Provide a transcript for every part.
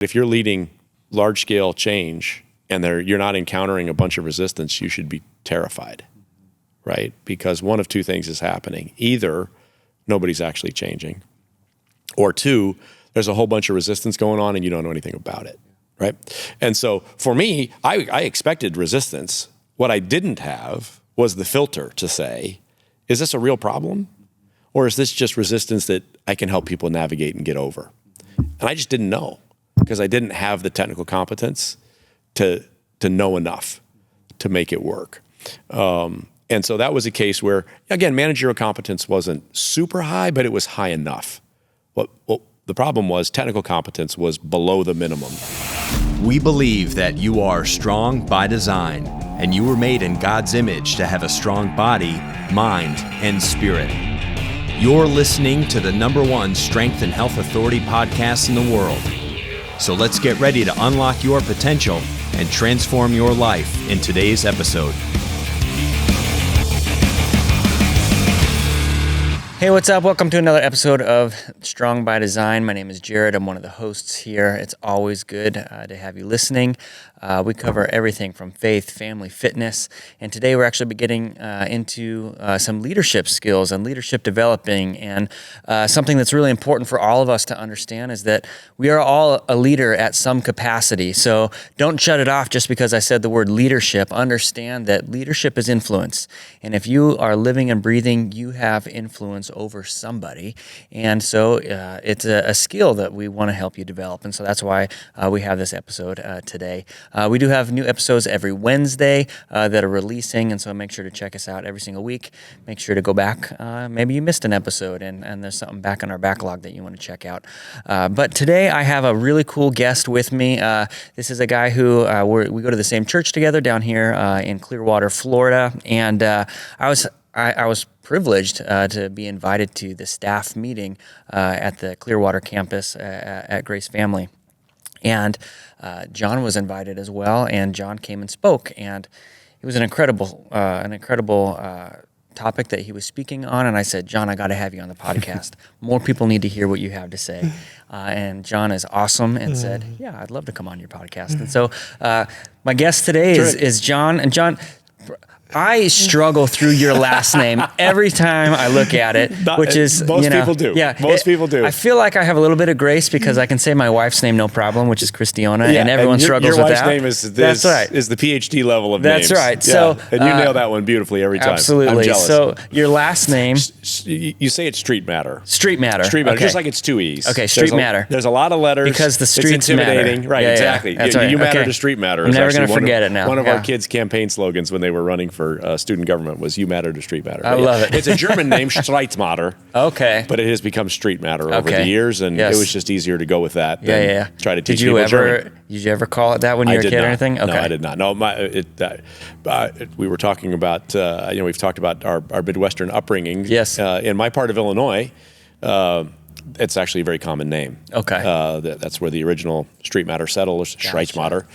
If you're leading large-scale change and you're not encountering a bunch of resistance, you should be terrified, right? Because one of two things is happening. Either nobody's actually changing, or two, there's a whole bunch of resistance going on and you don't know anything about it, right? And so for me, I expected resistance. What I didn't have was the filter to say, is this a real problem? Or is this just resistance that I can help people navigate and get over? And I just didn't know, because I didn't have the technical competence to know enough to make it work. And so that was a case where, again, managerial competence wasn't super high, but it was high enough. What the problem was, technical competence was below the minimum. We believe that you are strong by design, and you were made in God's image to have a strong body, mind, and spirit. You're listening to the #1 Strength and Health Authority podcast in the world. So let's get ready to unlock your potential and transform your life in today's episode. Hey, what's up? Welcome to another episode of Strong by Design. My name is Jared. I'm one of the hosts here. It's always good to have you listening. We cover everything from faith, family, fitness, and today we're actually getting into some leadership skills and leadership developing. And something that's really important for all of us to understand is that we are all a leader at some capacity. So don't shut it off just because I said the word leadership. Understand that leadership is influence. And if you are living and breathing, you have influence over somebody. And so it's a skill that we want to help you develop. And so that's why we have this episode today. We do have new episodes every Wednesday that are releasing, and so make sure to check us out every single week. Make sure to go back. Maybe you missed an episode, and there's something back in our backlog that you want to check out. But today I have a really cool guest with me. This is a guy who we go to the same church together down here in Clearwater, Florida, and I was privileged to be invited to the staff meeting at the Clearwater campus at Grace Family. And John was invited as well, and John came and spoke, and it was an incredible topic that he was speaking on. And I said, John, I got to have you on the podcast. More people need to hear what you have to say. And John is awesome and said, yeah, I'd love to come on your podcast. And so my guest today is John. And John, I struggle through your last name every time I look at it, which is, most people do. Yeah, most people do. I feel like I have a little bit of grace because I can say my wife's name no problem, which is Christiana, and everyone struggles with that. Your wife's name is the PhD level of names. That's right. Yeah. So, and you nail that one beautifully every time. Absolutely. I'm jealous. So your last name, you say it's Streitmatter. Streitmatter. Streitmatter, okay. Just like it's two E's. Okay, Streitmatter. There's a lot of letters because the streets it's intimidating. matter. Right, yeah, exactly. That's right. You matter to Streitmatter. I'm never going to forget it now. One of our kids' campaign slogans when they were running for student government was "You matter to Streitmatter." I love it. It's a German name, Streitmatter. Okay. But it has become Streitmatter over the years, and it was just easier to go with that than try to teach people German. Did you ever call it that when you were a kid or anything? Okay. No, I did not. No, we were talking about, we've talked about our Midwestern upbringing. Yes. In my part of Illinois, it's actually a very common name. Okay. That's where the original Streitmatter settlers, Streitmatter,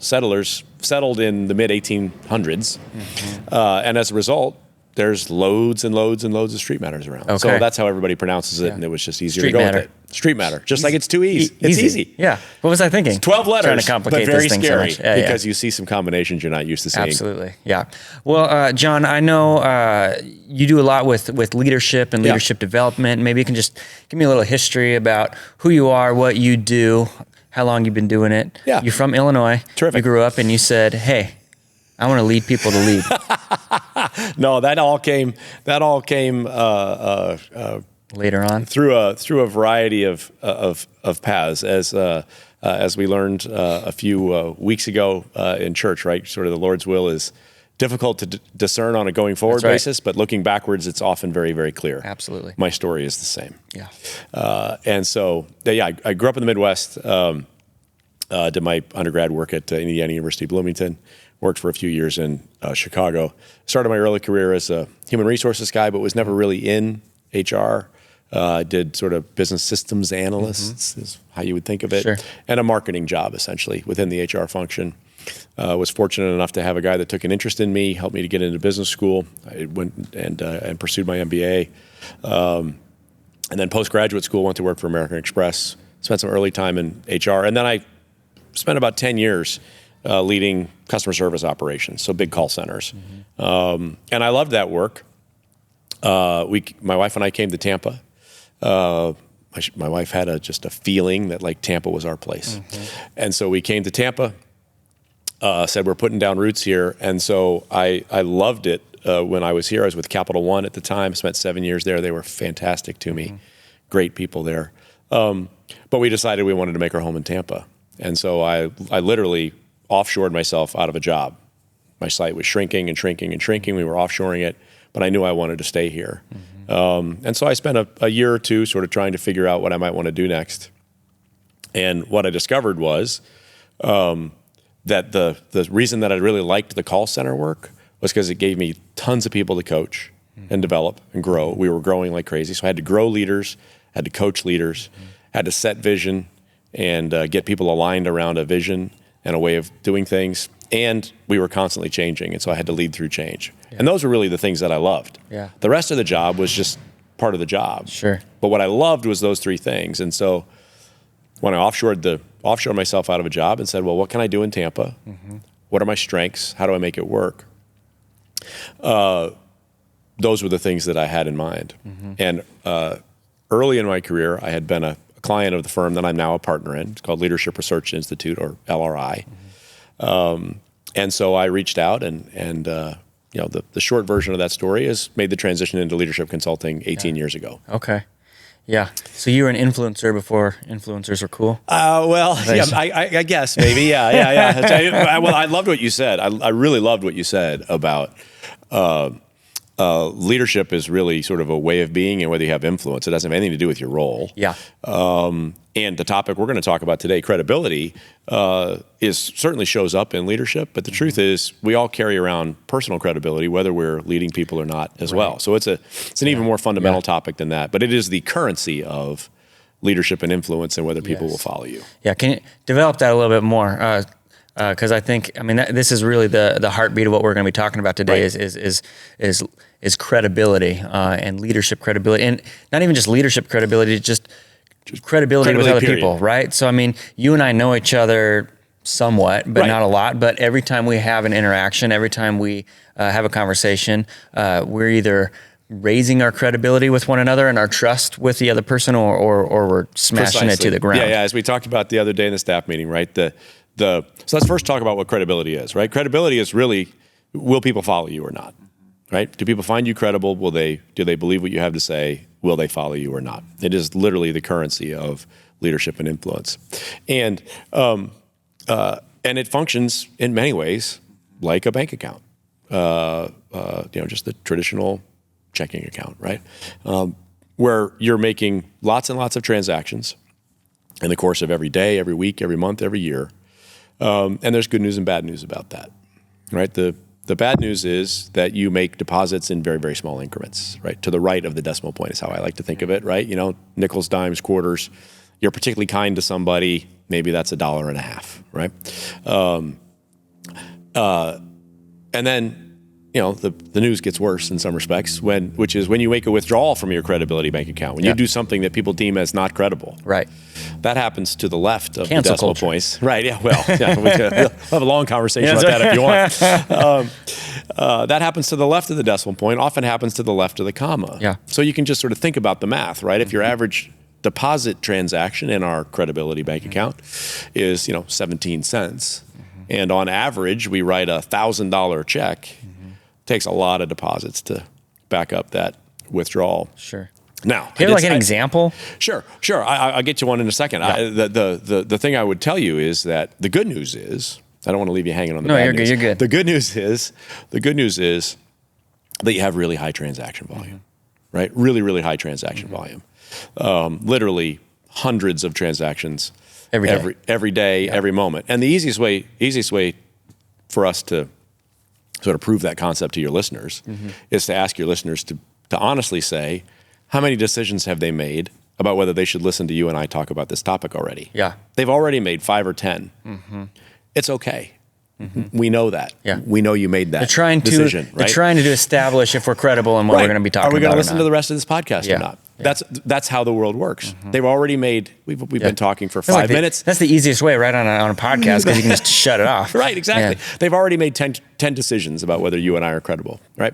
settlers settled in the mid-1800s. Mm-hmm. And as a result, there's loads and loads and loads of Streitmatters around. Okay. So that's how everybody pronounces it, and it was just easier to go with it. Streitmatter, just like it's two E's. It's easy. Yeah. What was I thinking? It's 12 letters, trying to complicate but very this thing scary so much. because you see some combinations you're not used to seeing. Absolutely. Yeah. Well, John, I know you do a lot with leadership and leadership development. Maybe you can just give me a little history about who you are, what you do, how long you've been doing it. Yeah. You're from Illinois. Terrific. You grew up and you said, hey, I want to lead people to lead. No, that all came later on through a variety of paths, as we learned a few weeks ago in church. Right, sort of the Lord's will is difficult to discern on a going forward basis, but looking backwards, it's often very, very clear. Absolutely, my story is the same. Yeah, and so I grew up in the Midwest. Did my undergrad work at Indiana University Bloomington. Worked for a few years in Chicago. Started my early career as a human resources guy, but was never really in HR. Did sort of business systems analysts is how you would think of it. Sure. And a marketing job, essentially, within the HR function. Was fortunate enough to have a guy that took an interest in me, helped me to get into business school. I went and pursued my MBA. And then post-graduate school, went to work for American Express. spent some early time in HR. And then I spent about 10 years leading customer service operations, so big call centers. And I loved that work. My wife and I came to Tampa. My wife had just a feeling that like Tampa was our place. And so we came to Tampa, said we're putting down roots here. And so I loved it when I was here. I was with Capital One at the time, spent 7 years there. They were fantastic to me, great people there. But we decided we wanted to make our home in Tampa. And so I literally offshored myself out of a job. My site was shrinking and shrinking and shrinking. We were offshoring it, but I knew I wanted to stay here. And so I spent a year or two sort of trying to figure out what I might want to do next. And what I discovered was that the reason that I really liked the call center work was because it gave me tons of people to coach and develop and grow. We were growing like crazy. So I had to grow leaders, had to coach leaders, had to set vision and get people aligned around a vision and a way of doing things. And we were constantly changing. And so I had to lead through change. And those were really the things that I loved. The rest of the job was just part of the job. But what I loved was those three things. And so when I offshored myself out of a job and said, well, what can I do in Tampa? What are my strengths? How do I make it work? Those were the things that I had in mind. And early in my career, I had been a client of the firm that I'm now a partner in. It's called Leadership Research Institute, or LRI. And so I reached out and the short version of that story is made the transition into leadership consulting 18 years ago. Okay. Yeah. So you were an influencer before influencers were cool? I guess maybe. Yeah. Well, I loved what you said. I really loved what you said about leadership is really sort of a way of being, and whether you have influence, it doesn't have anything to do with your role. And the topic we're going to talk about today, credibility, certainly shows up in leadership. But the truth is, we all carry around personal credibility, whether we're leading people or not, as well. So it's an even more fundamental topic than that. But it is the currency of leadership and influence, and whether people will follow you. Yeah, can you develop that a little bit more? Because this is really the heartbeat of what we're going to be talking about today. Is credibility and leadership credibility, and not even just leadership credibility, just credibility with other people, right? So, you and I know each other somewhat, but not a lot. But every time we have an interaction, every time we have a conversation, we're either raising our credibility with one another and our trust with the other person, or we're smashing it to the ground. Yeah. As we talked about the other day in the staff meeting, right? So let's first talk about what credibility is, right? Credibility is really, will people follow you or not? Right? Do people find you credible? Do they believe what you have to say? Will they follow you or not? It is literally the currency of leadership and influence. And it functions in many ways like a bank account. Just the traditional checking account, right? Where you're making lots and lots of transactions in the course of every day, every week, every month, every year. And there's good news and bad news about that, right? The bad news is that you make deposits in very, very small increments, right? To the right of the decimal point is how I like to think of it, right? Nickels, dimes, quarters. You're particularly kind to somebody, maybe that's $1.50, right? And then, the news gets worse in some respects, which is when you make a withdrawal from your credibility bank account, when you do something that people deem as not credible. Right. That happens to the left of Cancel the decimal culture. Points. Right, yeah, we'll have a long conversation about that if you want. That happens to the left of the decimal point, often happens to the left of the comma. Yeah. So you can just sort of think about the math, right? If your average deposit transaction in our credibility bank account is, 17 cents, and on average we write a $1,000 check, takes a lot of deposits to back up that withdrawal. Sure. Now, do you have an example? Sure. I'll get you one in a second. Yeah. The thing I would tell you is that the good news is, I don't want to leave you hanging on the bad news. You're good. The good news is that you have really high transaction volume, right? Really, really high transaction volume. Literally hundreds of transactions every day, every moment. And the easiest way for us to sort of prove that concept to your listeners is to ask your listeners to honestly say, how many decisions have they made about whether they should listen to you and I talk about this topic already? Yeah. They've already made 5 or 10. It's okay. We know that. Yeah. We know you made that decision. They're trying to establish if we're credible and what we're going to be talking about. Are we going to listen to the rest of this podcast or not? That's how the world works. They've already made. We've been talking for That's 5 minutes. That's the easiest way, right, on a podcast, because you can just shut it off. Right, exactly. Yeah. They've already made 10 decisions about whether you and I are credible, right?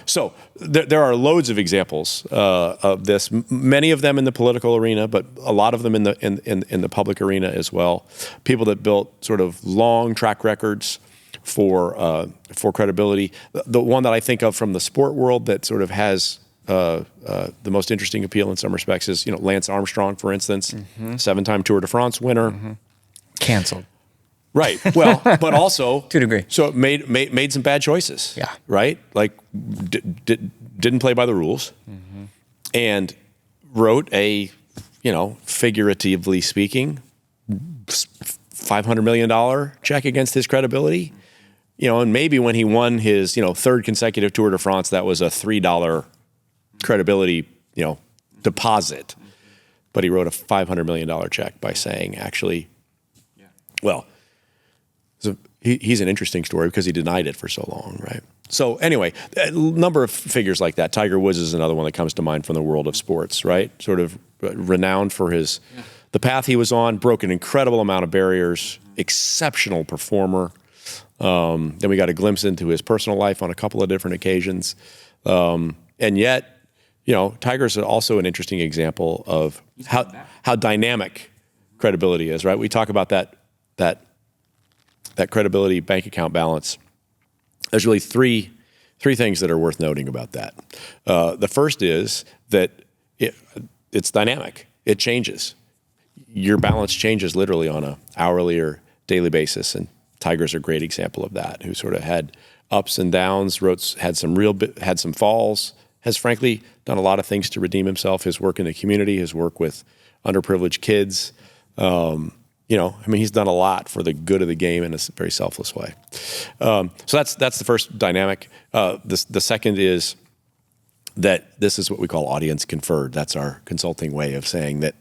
So there are loads of examples of this. Many of them in the political arena, but a lot of them in the public arena as well. People that built sort of long track records for credibility. The one that I think of from the sport world that sort of has the most interesting appeal in some respects is, Lance Armstrong, for instance, 7-time Tour de France winner. Canceled. Right. Well, but also to a degree. So made some bad choices. Yeah. Right. Like didn't play by the rules, and wrote a, figuratively speaking, $500 million check against his credibility. And maybe when he won his, third consecutive Tour de France, that was a $3 credibility, deposit. But he wrote a $500 million check by saying, actually, well, so he's an interesting story because he denied it for so long, right? So anyway, a number of figures like that. Tiger Woods is another one that comes to mind from the world of sports, right? Sort of renowned for the path he was on, broke an incredible amount of barriers, exceptional performer. Then we got a glimpse into his personal life on a couple of different occasions. And yet, Tiger's also an interesting example of how dynamic credibility is, right? We talk about that credibility bank account balance. There's really three things that are worth noting about that. The first is that it's dynamic. It changes. Your balance changes literally on an hourly or daily basis, and Tiger's a great example of that, who sort of had ups and downs, had some falls, has frankly done a lot of things to redeem himself, his work in the community, his work with underprivileged kids. He's done a lot for the good of the game in a very selfless way. So that's the first dynamic. The second is that this is what we call audience conferred. That's our consulting way of saying that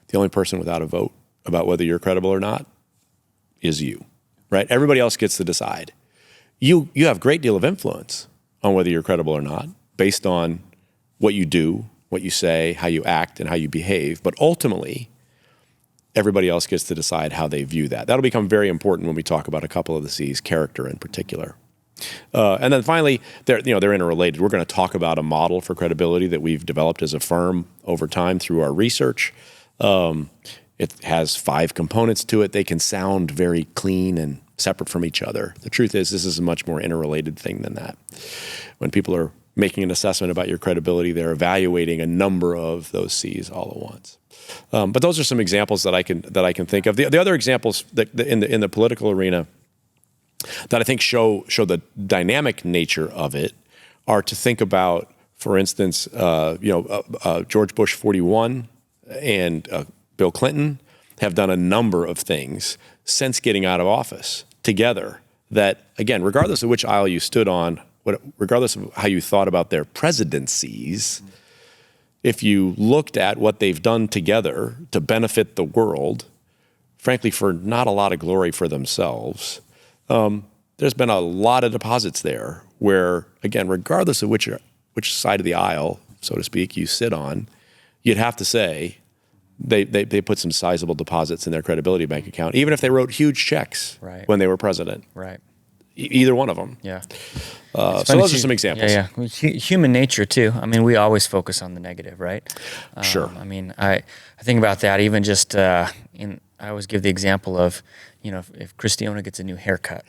the only person without a vote about whether you're credible or not is you, right? Everybody else gets to decide. You have a great deal of influence on whether you're credible or not based on what you do, what you say, how you act, and how you behave. But ultimately, everybody else gets to decide how they view that. That'll become very important when we talk about a couple of the C's, character in particular. And then finally, they're interrelated. We're going to talk about a model for credibility that we've developed as a firm over time through our research. It has 5 components to it. They can sound very clean and separate from each other. The truth is, this is a much more interrelated thing than that. When people are making an assessment about your credibility, they're evaluating a number of those C's all at once. But those are some examples that I can think of. The other examples that in the political arena that I think show the dynamic nature of it are to think about, for instance, George Bush 41 and Bill Clinton have done a number of things since getting out of office together that, again, regardless of which aisle you stood on, regardless of how you thought about their presidencies, if you looked at what they've done together to benefit the world, frankly, for not a lot of glory for themselves, there's been a lot of deposits there where, again, regardless of which side of the aisle, so to speak, you sit on, you'd have to say they put some sizable deposits in their credibility bank account, even if they wrote huge checks when they were president. Right. Either one of them. Yeah. So those are some examples. Yeah. Human nature too. I mean, we always focus on the negative, right? Sure. I mean, I think about that even just I always give the example of, if Christiana gets a new haircut,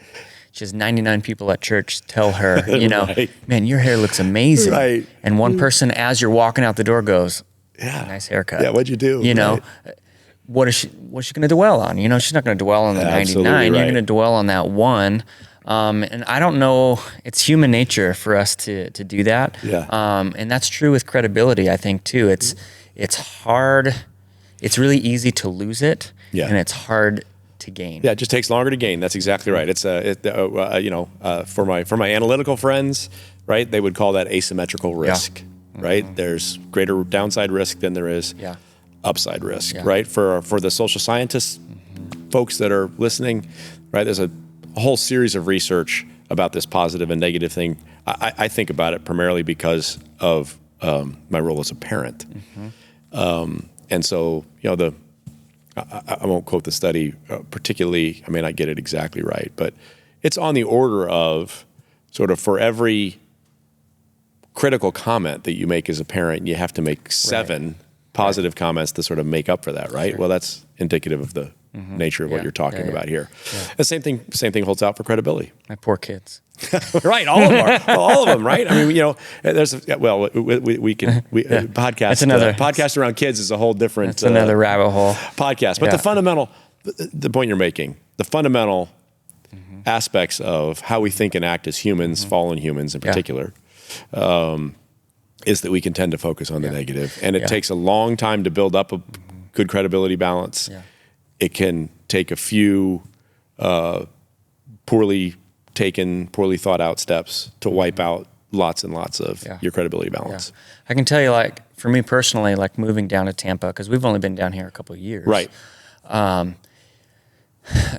she has 99 people at church tell her, Right. Man, your hair looks amazing. Right. And one person as you're walking out the door goes, yeah, nice haircut. Yeah, what'd you do? Right. What's she going to dwell on? She's not going to dwell on the 99. Right. You're going to dwell on that one. And I don't know, it's human nature for us to do that. Yeah. And that's true with credibility, I think, too. It's hard. It's really easy to lose it. Yeah. And it's hard to gain. Yeah, it just takes longer to gain. That's exactly right. It's for my analytical friends, right? They would call that asymmetrical risk, right? There's greater downside risk than there is upside risk, right? For the social scientists, folks that are listening, right? There's a whole series of research about this positive and negative thing. I think about it primarily because of my role as a parent. And so, I won't quote the study particularly. I may not get it exactly right, but it's on the order of sort of for every critical comment that you make as a parent, you have to make 7 positive comments to sort of make up for that, right? Sure. Well, that's indicative of the nature of what you're talking about here. Yeah. The same thing holds out for credibility. My poor kids. Right, all of them, right? I mean, there's we podcast. That's another podcast around kids is a whole different. That's another rabbit hole podcast. But the point you're making, the fundamental aspects of how we think and act as humans, fallen humans in particular, is that we can tend to focus on the negative, and it takes a long time to build up a good credibility balance. Yeah. It can take a few poorly thought out steps to wipe out lots and lots of your credibility balance. Yeah. I can tell you, like, for me personally, like moving down to Tampa, because we've only been down here a couple of years. Right.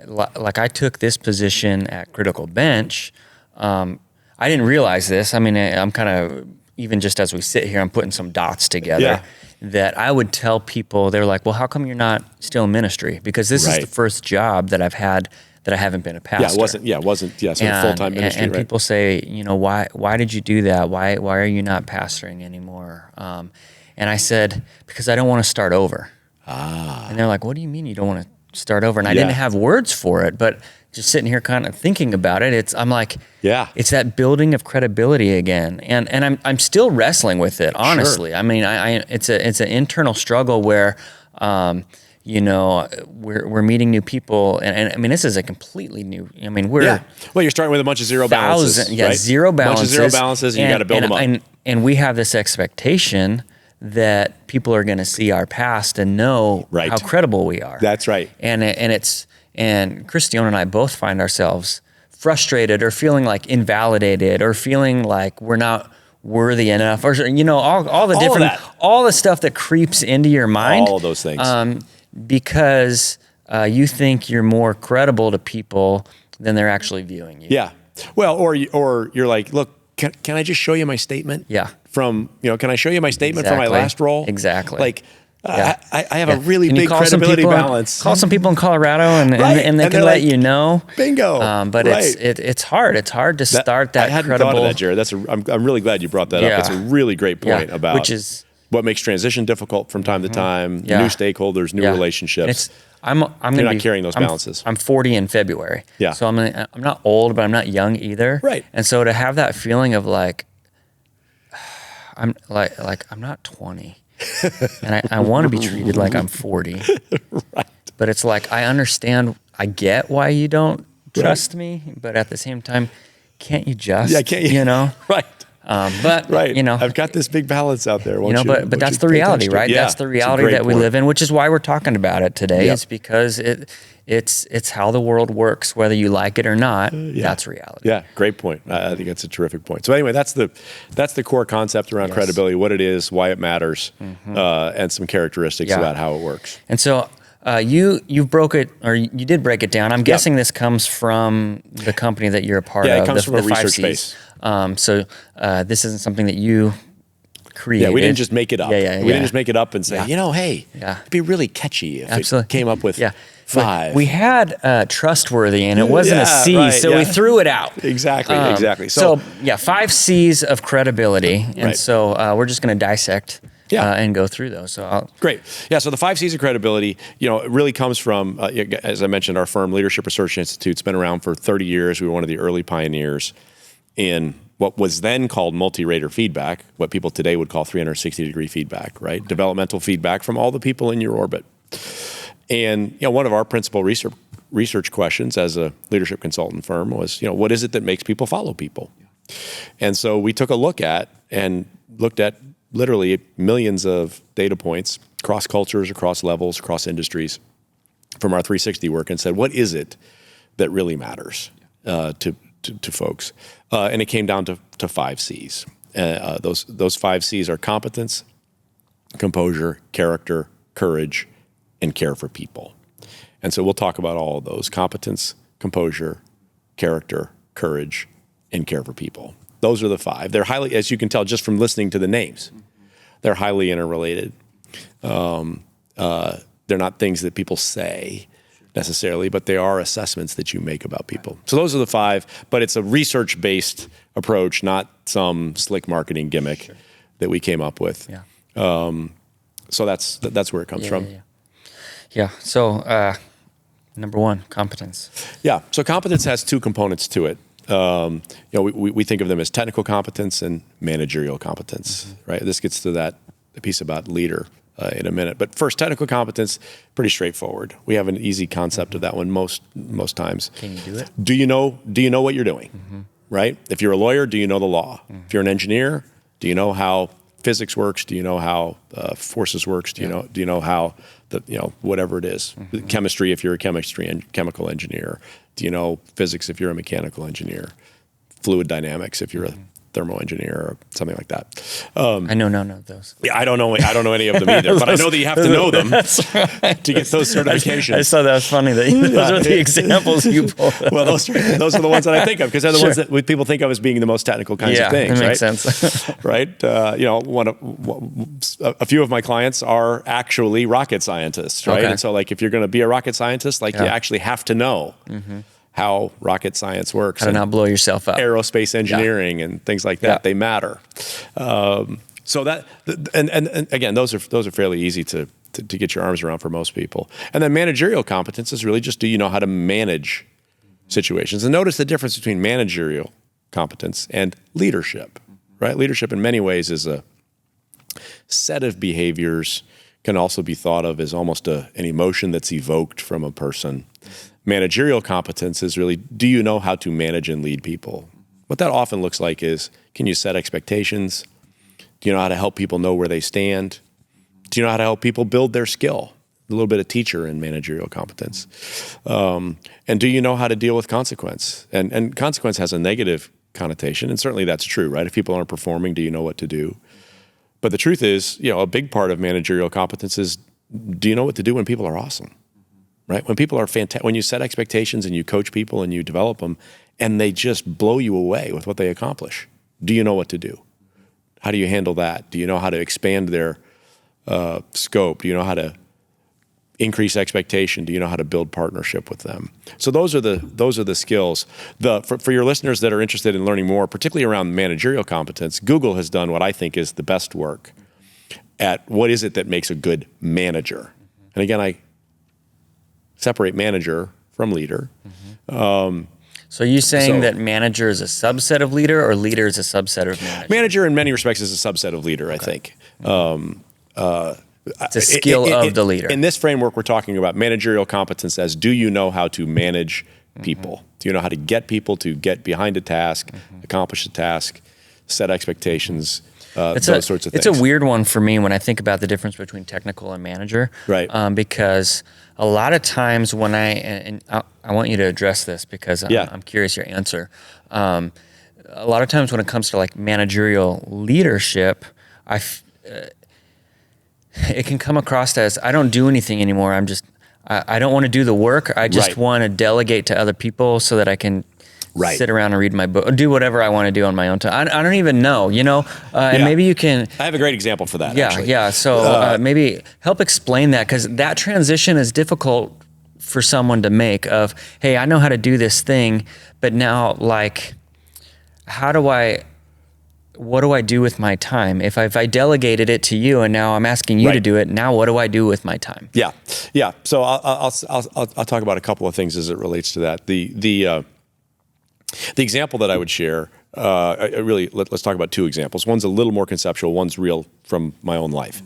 Like I took this position at Critical Bench. I didn't realize this. I mean, I'm kind of, even just as we sit here, I'm putting some dots together that I would tell people. They're like, well, how come you're not still in ministry? Because this is the first job that I've had that I haven't been a pastor. It wasn't sort of full-time ministry. And people say, why did you do that? Why are you not pastoring anymore? And I said, because I don't want to start over. And they're like, what do you mean you don't want to start over? And I didn't have words for it, but just sitting here kind of thinking about it, I'm like, it's that building of credibility again. And I'm still wrestling with it, honestly. Sure. I mean, it's an internal struggle where, we're meeting new people, and I mean, this is a completely new. I mean, well, you're starting with a bunch of zero balances, right? Zero balances, bunch of zero balances, and you got to build them up. And we have this expectation that people are going to see our past and know how credible we are. That's right. And Christione and I both find ourselves frustrated or feeling like invalidated or feeling like we're not worthy enough, or all the stuff that creeps into your mind. All of those things. Because you think you're more credible to people than they're actually viewing you. Yeah. Well, or you're like, look, can I just show you my statement? Yeah. Can I show you my statement from my last role? Exactly. Like, I have a really big credibility balance. Call some people in Colorado and they can let you know. Bingo. But it's hard. It's hard to start that I hadn't credible. thought of that, Jared. I'm really glad you brought that up. It's a really great point about what makes transition difficult from time to time, new stakeholders, new relationships. I'm You're not carrying those balances. I'm 40 in February. Yeah. So I'm not old, but I'm not young either. Right. And so to have that feeling of like, I'm not 20. And I want to be treated like I'm 40. Right. But it's like, I understand, I get why you don't trust me, but at the same time, can't you just, Right. But I've got this big balance out there. But that's the reality, right? Yeah, that's the reality that we live in, which is why we're talking about it today. It's because it's how the world works, whether you like it or not. That's reality. Yeah, great point. I think that's a terrific point. So anyway, that's the core concept around credibility, what it is, why it matters, and some characteristics about how it works. And so you broke it, or you did break it down. I'm guessing this comes from the company that you're a part of. Yeah, it comes from a research base. So this isn't something that you created. Yeah, we didn't just make it up. We didn't just make it up and say, hey, it'd be really catchy if it came up with 5. We had trustworthy, and it wasn't a C, so we threw it out. Exactly. So 5 C's of credibility, and so we're just going to dissect and go through those. Great. Yeah, so the 5 C's of credibility, it really comes from, as I mentioned, our firm, Leadership Research Institute's been around for 30 years. We were one of the early pioneers in what was then called multi-rater feedback, what people today would call 360-degree feedback, right? Developmental feedback from all the people in your orbit. And one of our principal research questions as a leadership consultant firm was, what is it that makes people follow people? And so we took a looked at literally millions of data points across cultures, across levels, across industries from our 360 work and said, what is it that really matters to folks? And it came down to 5 C's. Those 5 C's are competence, composure, character, courage, and care for people. And so we'll talk about all of those: competence, composure, character, courage, and care for people. Those are the 5. They're highly, as you can tell just from listening to the names, They're highly interrelated. They're not things that people say necessarily, but they are assessments that you make about people. So those are the 5, but it's a research-based approach, not some slick marketing gimmick that we came up with. Yeah. So that's where it comes from. Yeah. So number 1, competence. Yeah. So competence has 2 components to it. We think of them as technical competence and managerial competence, right? This gets to that piece about leader in a minute. But first, technical competence, pretty straightforward. We have an easy concept of that one most times. Can you do it? Do you know what you're doing, right? If you're a lawyer, do you know the law? If you're an engineer, do you know how physics works? Do you know how forces works? Do you know how whatever it is? Chemistry, if you're a chemical engineer. Do you know physics if you're a mechanical engineer? Fluid dynamics if you're a thermal engineer or something like that. I know none of those. Yeah, I don't know any of them either, but I know that you have to know them to get those certifications. I saw that was funny that those are the examples you pulled. Well, those are the ones that I think of because they're the ones that people think of as being the most technical kinds of things. That makes right? sense. Right? A few of my clients are actually rocket scientists, right? Okay. And so, like, if you're going to be a rocket scientist, you actually have to know how rocket science works. How to not blow yourself up. Aerospace engineering and things like that, they matter. So that, and again, those are fairly easy to get your arms around for most people. And then managerial competence is really just, do you know how to manage situations? And notice the difference between managerial competence and leadership, right? Leadership in many ways is a set of behaviors, can also be thought of as almost an emotion that's evoked from a person. Managerial competence is really, do you know how to manage and lead people? What that often looks like is, can you set expectations? Do you know how to help people know where they stand? Do you know how to help people build their skill? A little bit of teacher in managerial competence. And do you know how to deal with consequence? And consequence has a negative connotation, and certainly that's true, right? If people aren't performing, do you know what to do? But the truth is, a big part of managerial competence is, do you know what to do when people are awesome? Right? When people are fantastic, when you set expectations and you coach people and you develop them and they just blow you away with what they accomplish, do you know what to do? How do you handle that? Do you know how to expand their scope? Do you know how to increase expectation? Do you know how to build partnership with them? So those are the skills. For your listeners that are interested in learning more, particularly around managerial competence, Google has done what I think is the best work at what is it that makes a good manager. And again, I separate manager from leader. So are you saying that manager is a subset of leader, or leader is a subset of manager? Manager in many respects is a subset of leader, I think. It's a skill of the leader. In this framework, we're talking about managerial competence as, do you know how to manage people? Do you know how to get people to get behind a task, accomplish a task, set expectations, those sorts of things? It's a weird one for me when I think about the difference between technical and manager. Right. Because a lot of times when I want you to address this because I'm curious your answer. A lot of times when it comes to like managerial leadership, it can come across as, I don't do anything anymore. I don't want to do the work. I just want to delegate to other people so that I can sit around and read my book, or do whatever I want to do on my own time. I don't even know, and maybe you can. I have a great example for that. Yeah. So maybe help explain that, because that transition is difficult for someone to make of, hey, I know how to do this thing, but now what do I do with my time? If I delegated it to you and now I'm asking you to do it, now what do I do with my time? Yeah. So I'll talk about a couple of things as it relates to that. The example that I would share, let's talk about 2 examples. One's a little more conceptual. One's real from my own life,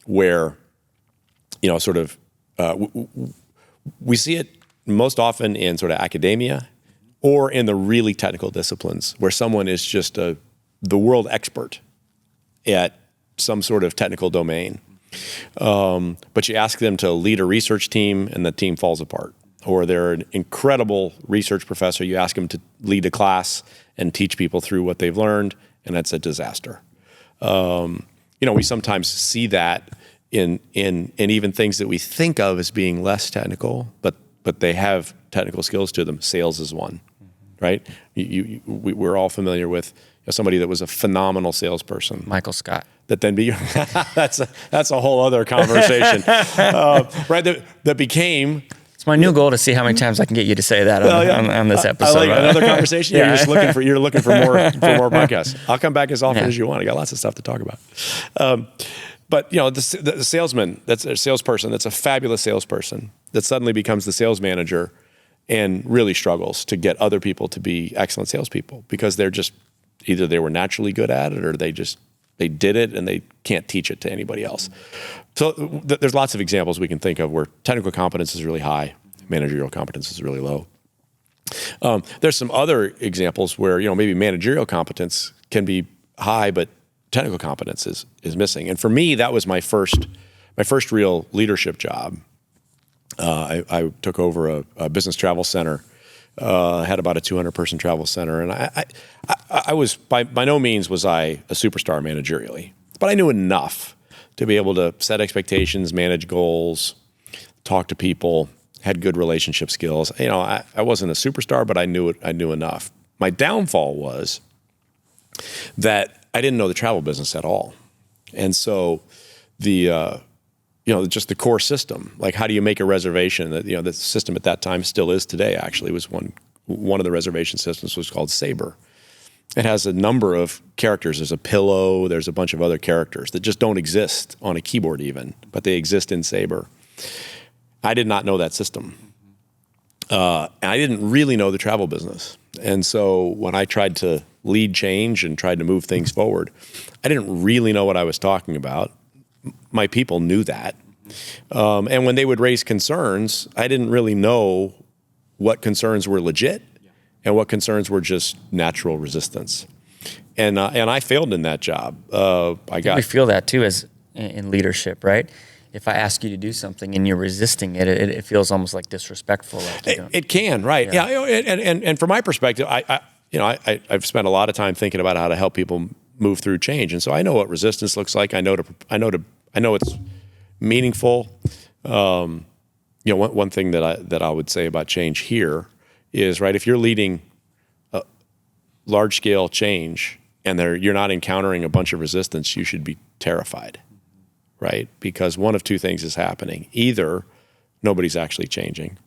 where, we see it most often in sort of academia or in the really technical disciplines, where someone is just the world expert at some sort of technical domain. But you ask them to lead a research team and the team falls apart. Or they're an incredible research professor. You ask them to lead a class and teach people through what they've learned, and that's a disaster. We sometimes see that in even things that we think of as being less technical, but they have technical skills to them. Sales is one, right? We're all familiar with somebody that was a phenomenal salesperson. Michael Scott. That then that's a whole other conversation, right? That became. It's my new goal to see how many times I can get you to say that on this episode. I like another conversation. Yeah. You're looking for more podcasts. I'll come back as often as you want. I got lots of stuff to talk about. But the salesman, that's a salesperson, that's a fabulous salesperson that suddenly becomes the sales manager and really struggles to get other people to be excellent salespeople because they're just either they were naturally good at it or they did it and they can't teach it to anybody else. So there's lots of examples we can think of where technical competence is really high, managerial competence is really low. There's some other examples where maybe managerial competence can be high, but technical competence is missing. And for me, that was my first real leadership job. I took over a business travel center. Had about a 200-person travel center, and I was by no means was I a superstar managerially, but I knew enough to be able to set expectations, manage goals, talk to people, had good relationship skills. I wasn't a superstar, but I knew enough. My downfall was that I didn't know the travel business at all, and so just the core system, like how do you make a reservation? That the system at that time still is today. Actually, was one of the reservation systems was called Sabre. It has a number of characters. There's a pillow. There's a bunch of other characters that just don't exist on a keyboard even, but they exist in Sabre. I did not know that system, and I didn't really know the travel business. And so when I tried to lead change and tried to move things forward, I didn't really know what I was talking about. My people knew that. And when they would raise concerns, I didn't really know what concerns were legit and what concerns were just natural resistance. And I failed in that job. We feel that too as in leadership, right? If I ask you to do something and you're resisting it, it feels almost like disrespectful. It can, right? Yeah. And from my perspective, I've spent a lot of time thinking about how to help people move through change, and so I know what resistance looks like. I know it's meaningful. One thing that I would say about change here is, right, if you're leading a large scale change and you're not encountering a bunch of resistance, you should be terrified, right? Because one of two things is happening: either nobody's actually changing,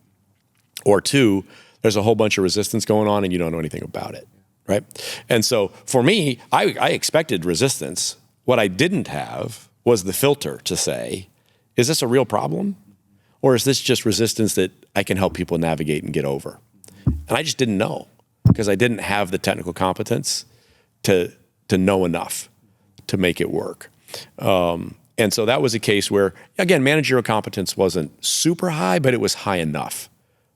or two, there's a whole bunch of resistance going on and you don't know anything about it. Right. And so for me, I expected resistance. What I didn't have was the filter to say, is this a real problem? Or is this just resistance that I can help people navigate and get over? And I just didn't know because I didn't have the technical competence to know enough to make it work. And so that was a case where, again, managerial competence wasn't super high, but it was high enough.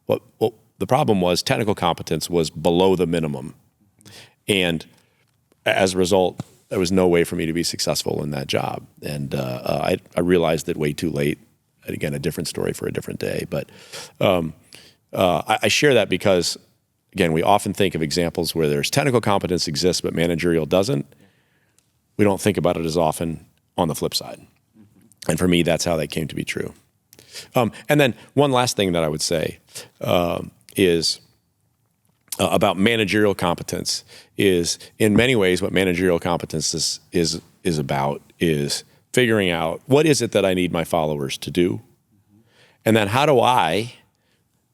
Well, the problem was technical competence was below the minimum. And as a result, there was no way for me to be successful in that job. And I realized that way too late. And again, a different story for a different day. But I share that because, again, we often think of examples where there's technical competence exists, but managerial doesn't. We don't think about it as often on the flip side. And for me, that's how that came to be true. And then one last thing that I would say is about managerial competence is, in many ways, what managerial competence is about is figuring out what is it that I need my followers to do, and then how do I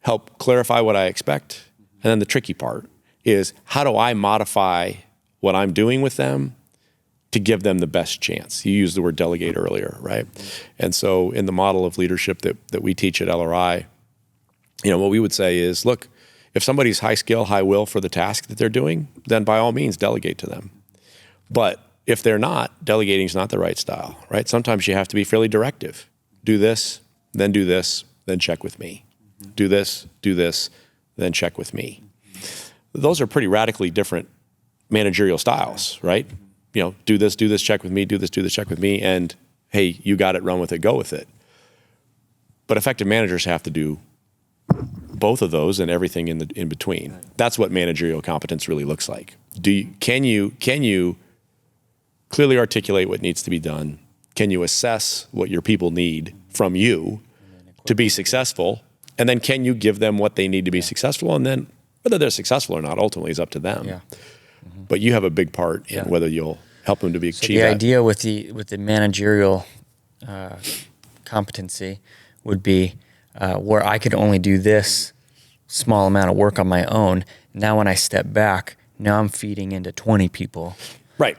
help clarify what I expect, and then the tricky part is how do I modify what I'm doing with them to give them the best chance. You used the word delegate earlier, right? And so in the model of leadership that we teach at LRI, what we would say is, look, if somebody's high skill, high will for the task that they're doing, then by all means delegate to them. But if they're not, delegating is not the right style, right? Sometimes you have to be fairly directive. Do this, then check with me. Do this, then check with me. Those are pretty radically different managerial styles, right? Do this, check with me, do this, check with me, and hey, you got it, run with it, go with it. But effective managers have to do both of those and everything in between. That's what managerial competence really looks like. Can you clearly articulate what needs to be done? Can you assess what your people need from you to be successful? And then can you give them what they need to be successful? And then Whether they're successful or not ultimately is up to them. Yeah. But you have a big part in whether you'll help them to achieve the that. idea with the managerial competency would be where I could only do this small amount of work on my own. Now when I step back, now I'm feeding into 20 people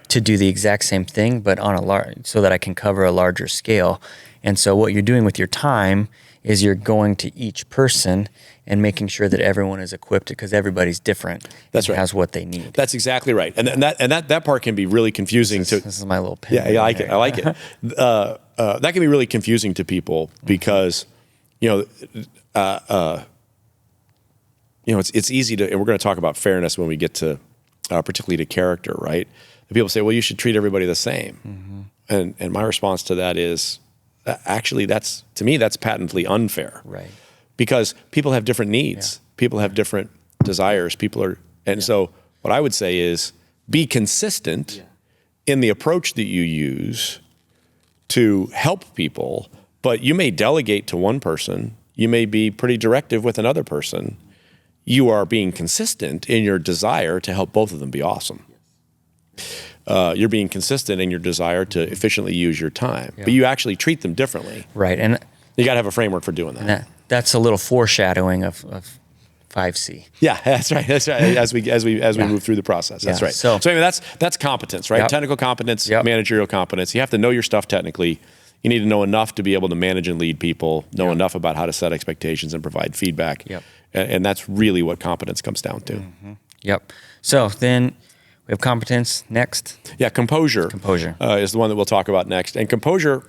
to do the exact same thing, but on so that I can cover a larger scale. And so what you're doing with your time is you're going to each person and making sure that everyone is equipped, because everybody's different. That's right. Has what they need. That's exactly right. And that part can be really confusing This is my little pin. Yeah, I like it. I like it. That can be really confusing to people because, it's easy to, and we're going to talk about fairness when we get to, particularly to character, right? And people say, well, you should treat everybody the same. And my response to that is, actually, to me, that's patently unfair. Right. Because people have different needs. Yeah. People have different desires. So what I would say is be consistent in the approach that you use to help people, but you may delegate to one person. You may be pretty directive with another person. You are being consistent in your desire to help both of them be awesome. You're being consistent in your desire to efficiently use your time, but you actually treat them differently. Right. And you got to have a framework for doing that. That's a little foreshadowing of 5C. Yeah, that's right. That's right. As we move through the process, that's right. So anyway, that's competence, right? Yep. Technical competence, managerial competence. You have to know your stuff technically. You need to know enough to be able to manage and lead people. Know enough about how to set expectations and provide feedback. Yep. And that's really what competence comes down to. Yep. So then we have competence next. Yeah, composure. Composure is the one that we'll talk about next. And composure,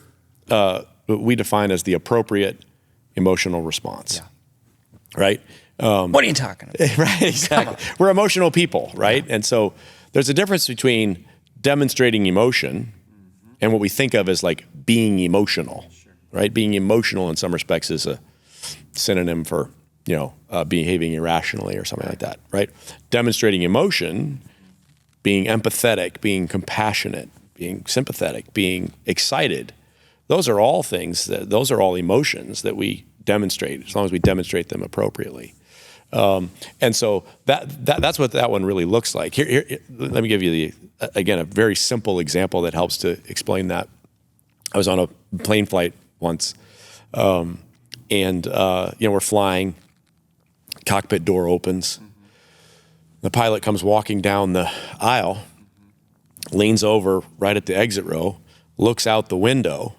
we define as the appropriate emotional response. Yeah. Right? What are you talking about? Right, exactly. We're emotional people, right? And so there's a difference between demonstrating emotion and what we think of as like being emotional, right? Being emotional in some respects is a synonym for, behaving irrationally or something like that, right? Demonstrating emotion, being empathetic, being compassionate, being sympathetic, being excited, those are all those are all emotions that we demonstrate as long as we demonstrate them appropriately. And so that's what that one really looks like. Here, let me give you a very simple example that helps to explain that. I was on a plane flight once, and we're flying. Cockpit door opens. The pilot comes walking down the aisle, leans over right at the exit row, looks out the window,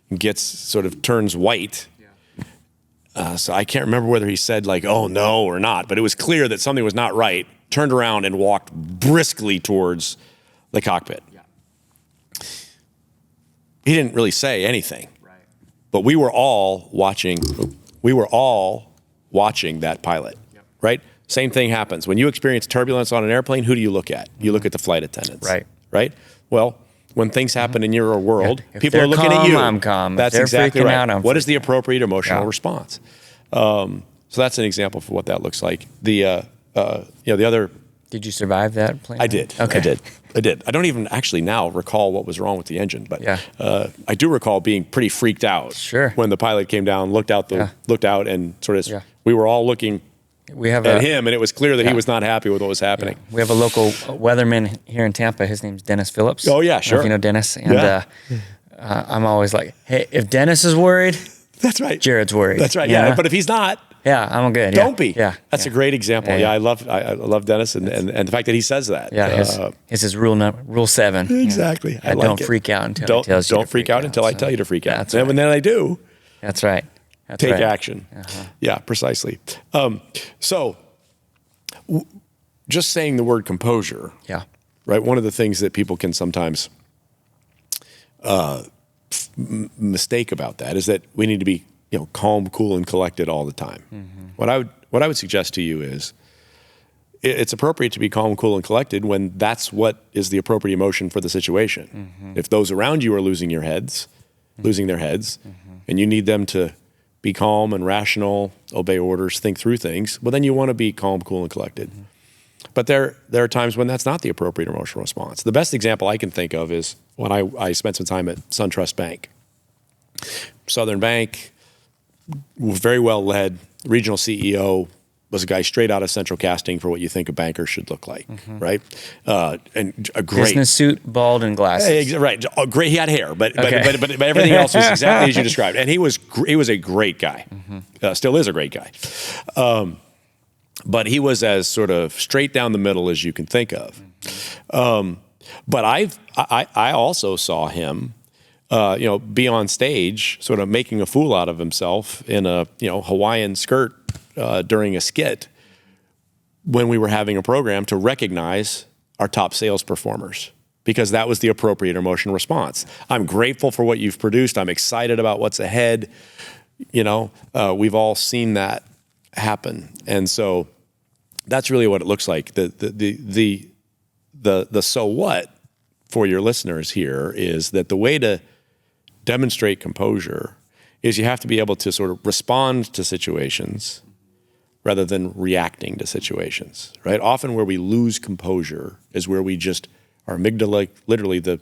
and turns white. So I can't remember whether he said like, oh no or not, but it was clear that something was not right, turned around and walked briskly towards the cockpit. He didn't really say anything, but we were all watching that pilot, right? Same thing happens. When you experience turbulence on an airplane, who do you look at? You look at the flight attendants. Right? Well, when things happen in your world, people are looking at you. I'm calm. That's exactly right. What is the appropriate emotional response? So that's an example for what that looks like. The other. Did you survive that plane? I did. Okay. I did. I don't even actually now recall what was wrong with the engine, but I do recall being pretty freaked out. Sure. When the pilot came down, looked out, and sort of. We were all looking. We have at him, and it was clear that he was not happy with what was happening. We have a local weatherman here in Tampa. His name's Dennis Phillips. Oh yeah, sure. If you know Dennis, and I'm always like, hey, if Dennis is worried, that's right. Jared's worried. That's right. Yeah, but if he's not, I'm good. Don't be. Yeah, that's a great example. I love Dennis, and the fact that he says that. Yeah, his is rule 7. Exactly. I like don't freak out until I tell you. Don't freak out until I tell you to freak out. That's right. And then I do. That's right. Take action. Yeah, precisely. So, just saying the word composure. Yeah. Right. One of the things that people can sometimes mistake about that is that we need to be, calm, cool, and collected all the time. What I would suggest to you is it's appropriate to be calm, cool, and collected when that's what is the appropriate emotion for the situation. If those around you are losing their heads, and you need them to be calm and rational, obey orders, think through things, well, then you want to be calm, cool, and collected. But there are times when that's not the appropriate emotional response. The best example I can think of is when I spent some time at SunTrust Bank. Southern Bank, very well led, regional CEO, was a guy straight out of central casting for what you think a banker should look like, right? And a great business suit, bald, and glasses. right. Great. He had hair, but everything else was exactly as you described. And he was a great guy. Still is a great guy. But he was as sort of straight down the middle as you can think of. But I also saw him, be on stage, sort of making a fool out of himself in a Hawaiian skirt during a skit when we were having a program to recognize our top sales performers, because that was the appropriate emotional response. I'm grateful for what you've produced. I'm excited about what's ahead. We've all seen that happen, and so that's really what it looks like. The so what for your listeners here is that the way to demonstrate composure is you have to be able to sort of respond to situations rather than reacting to situations, right? Often where we lose composure is where we just, our amygdala, literally the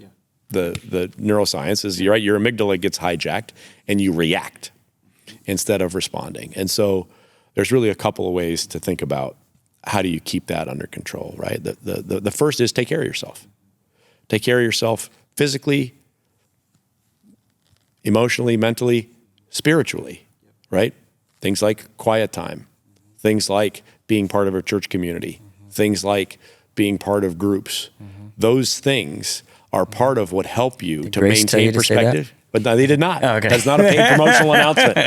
neuroscience is, your amygdala gets hijacked and you react instead of responding. And so there's really a couple of ways to think about how do you keep that under control, right? The first is take care of yourself. Take care of yourself physically, emotionally, mentally, spiritually, right? Things like quiet time, things like being part of a church community, things like being part of groups. Those things are part of what help you to maintain perspective. But no, they did not. Oh, okay. That's not a paid promotional announcement.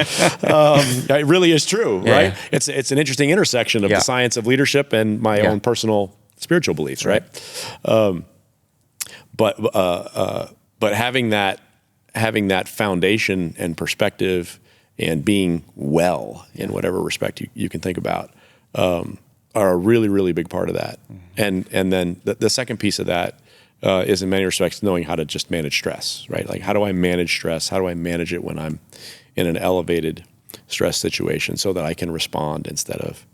It really is true, right? It's an interesting intersection of the science of leadership and my own personal spiritual beliefs, right? But having that foundation and perspective and being well in whatever respect you can think about are a really, really big part of that. And then the second piece of that is in many respects knowing how to just manage stress, right? Like, how do I manage stress? How do I manage it when I'm in an elevated stress situation so that I can respond instead of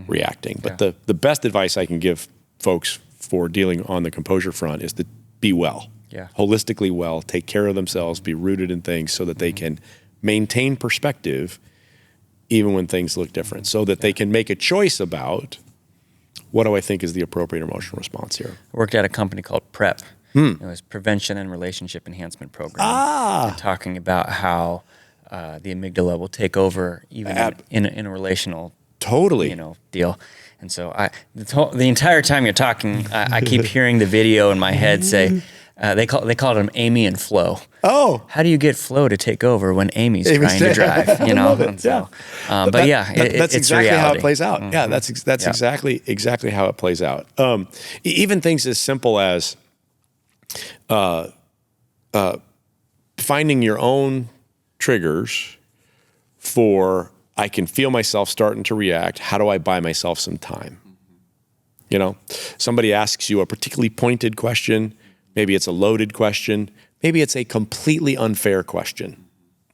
reacting? But the best advice I can give folks for dealing on the composure front is to be well, holistically well, take care of themselves, be rooted in things so that they can maintain perspective even when things look different, so that they can make a choice about what do I think is the appropriate emotional response here. I worked at a company called PrEP. It was Prevention and Relationship Enhancement Program. And talking about how the amygdala will take over even in a relational deal. And so the entire time you're talking, I keep hearing the video in my head say, they called them Amy and Flo. Oh, how do you get Flo to take over when Amy's trying to drive? I love it. So, but that's it's exactly reality. how it plays out. Yeah, that's exactly how it plays out. Even things as simple as finding your own triggers for, I can feel myself starting to react. How do I buy myself some time? Somebody asks you a particularly pointed question. Maybe it's a loaded question. Maybe it's a completely unfair question,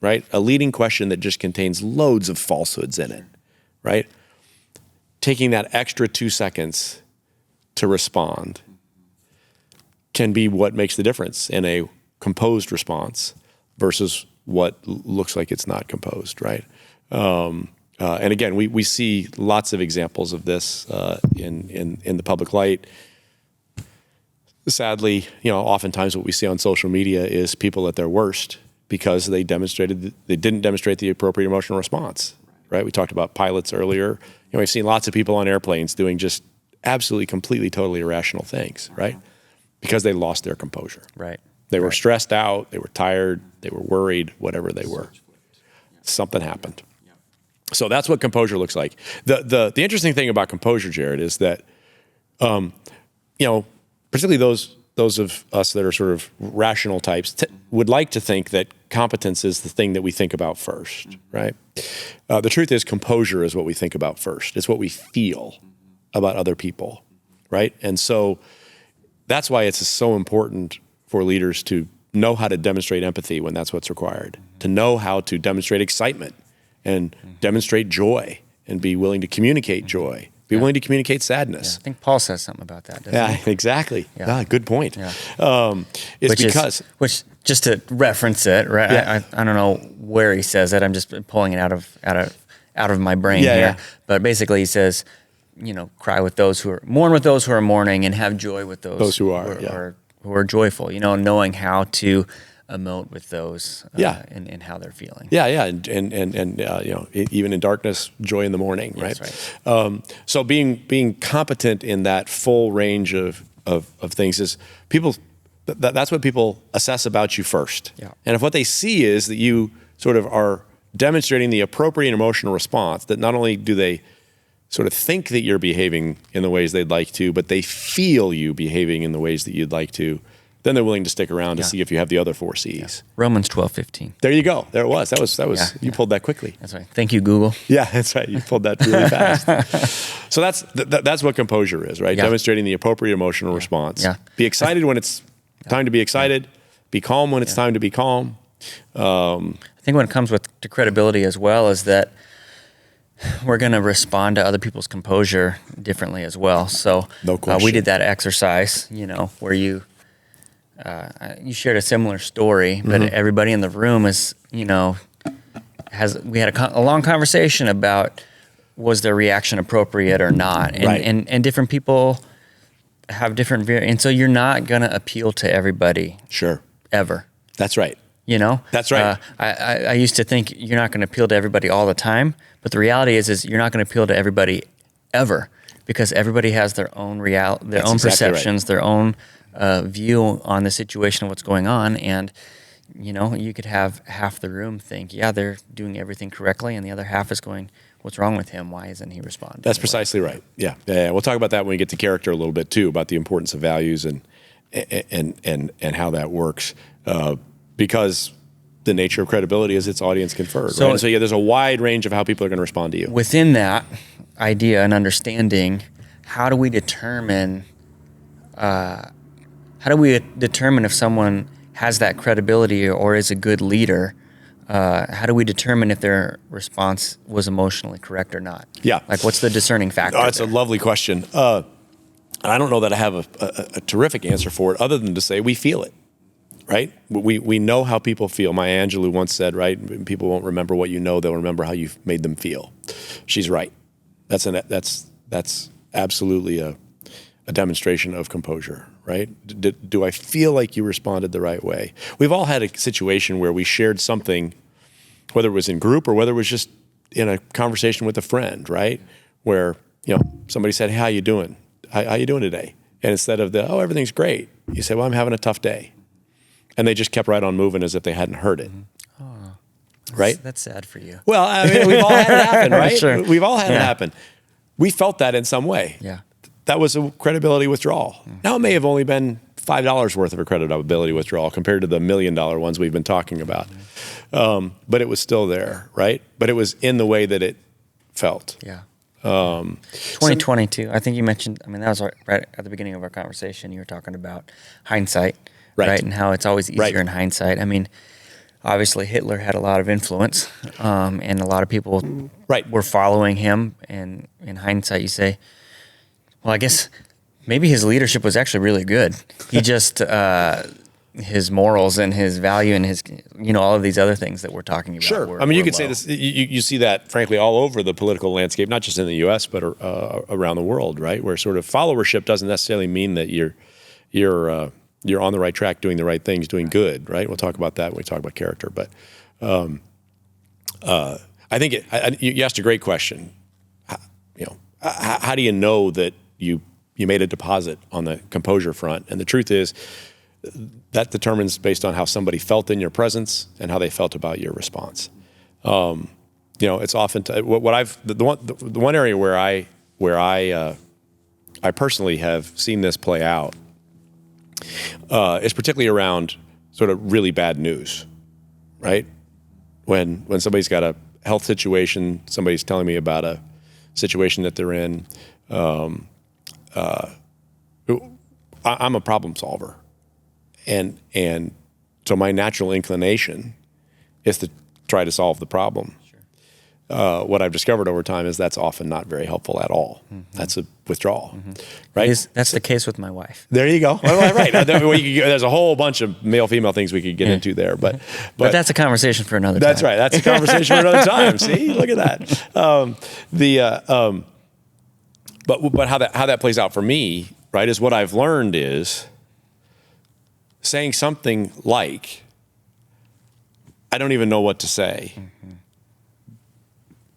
right? A leading question that just contains loads of falsehoods in it, right? Taking that extra 2 seconds to respond can be what makes the difference in a composed response versus what looks like it's not composed, right? And again, we see lots of examples of this in the public light. Sadly, oftentimes what we see on social media is people at their worst because they didn't demonstrate the appropriate emotional response, right? We talked about pilots earlier. We've seen lots of people on airplanes doing just absolutely, completely, totally irrational things, right? Because they lost their composure. Right. They were stressed out, they were tired, they were worried, whatever they were. Something happened. So that's what composure looks like. The interesting thing about composure, Jared, is that, particularly those of us that are sort of rational types would like to think that competence is the thing that we think about first, right? The truth is composure is what we think about first. It's what we feel about other people, right? And so that's why it's so important for leaders to know how to demonstrate empathy when that's what's required, to know how to demonstrate excitement and demonstrate joy and be willing to communicate joy. Be willing to communicate sadness. I think Paul says something about that, doesn't he? Exactly. Yeah. Good point. Yeah. Which just to reference it, right? I don't know where he says it. I'm just pulling it out of out of my brain Yeah, here. yeah. But basically, he says, mourn with those who are mourning, and have joy with those who are, who are joyful. Knowing how to emote with those, and how they're feeling. Yeah, and even in darkness, joy in the morning, right? That's right. So being competent in that full range of things is people. That's what people assess about you first. Yeah. And if what they see is that you sort of are demonstrating the appropriate emotional response, that not only do they sort of think that you're behaving in the ways they'd like to, but they feel you behaving in the ways that you'd like to, then they're willing to stick around to see if you have the other 4 C's. Yeah. Romans 12:15. There you go. There it was. That was. You pulled that quickly. That's right. Thank you, Google. Yeah, that's right. You pulled that really fast. So that's what composure is, right? Yeah. Demonstrating the appropriate emotional response. Yeah. Be excited when it's time to be excited. Be calm when it's time to be calm. I think when it comes to credibility as well is that we're going to respond to other people's composure differently as well. So No question. We did that exercise, where you shared a similar story, but everybody in the room is, we had a long conversation about was their reaction appropriate or not, and different people have different and so you're not going to appeal to everybody. Sure. Ever. That's right. That's right. I used to think you're not going to appeal to everybody all the time, but the reality is you're not going to appeal to everybody ever, because everybody has their own their own perceptions, their own view on the situation of what's going on, and you could have half the room think, yeah, they're doing everything correctly, and the other half is going, what's wrong with him? Why isn't he responding? That's precisely right. Yeah. We'll talk about that when we get to character a little bit too, about the importance of values and how that works. Because the nature of credibility is its audience conferred. So, right? So there's a wide range of how people are going to respond to you. Within that idea and understanding, how do we determine if someone has that credibility or is a good leader? How do we determine if their response was emotionally correct or not? Yeah. Like, what's the discerning factor? Oh, that's a lovely question. I don't know that I have a terrific answer for it, other than to say we feel it, right? We know how people feel. Maya Angelou once said, right, people won't remember what you know, they'll remember how you've made them feel. She's right. That's absolutely a demonstration of composure, right? Do I feel like you responded the right way? We've all had a situation where we shared something, whether it was in group or whether it was just in a conversation with a friend, right? Where, somebody said, hey, how you doing? How you doing today? And instead of everything's great, you say, well, I'm having a tough day. And they just kept right on moving as if they hadn't heard it. Oh, right? That's sad for you. Well, I mean, we've all had it happen, right? Sure. We've all had it happen. We felt that in some way. Yeah. That was a credibility withdrawal. Now, it may have only been $5 worth of a credibility withdrawal compared to the $1 million ones we've been talking about. But it was still there, right? But it was in the way that it felt. Yeah. 2022, I think you mentioned, that was right at the beginning of our conversation. You were talking about hindsight, right? And how it's always easier in hindsight. Obviously Hitler had a lot of influence, and a lot of people were following him. And in hindsight, you say, well, I guess maybe his leadership was actually really good. He just, his morals and his value and his, all of these other things that we're talking about. Sure. You could say this, you see that, frankly, all over the political landscape, not just in the U.S., but around the world, right? Where sort of followership doesn't necessarily mean that you're on the right track, doing the right things, doing good, right? We'll talk about that when we talk about character. But I think you asked a great question. How do you know that you made a deposit on the composure front? And the truth is, that determines based on how somebody felt in your presence and how they felt about your response. It's often the one area where I personally have seen this play out is particularly around sort of really bad news, right? When somebody's got a health situation, somebody's telling me about a situation that they're in. I'm a problem solver. And so my natural inclination is to try to solve the problem. what I've discovered over time is that's often not very helpful at all. That's a withdrawal, right? That's the case with my wife. There you go. Well, right. There's a whole bunch of male-female things we could get into there, but that's a conversation for another time. That's right. That's a conversation for another time. See, look at that. But how that plays out for me, right, is what I've learned is saying something like, I don't even know what to say.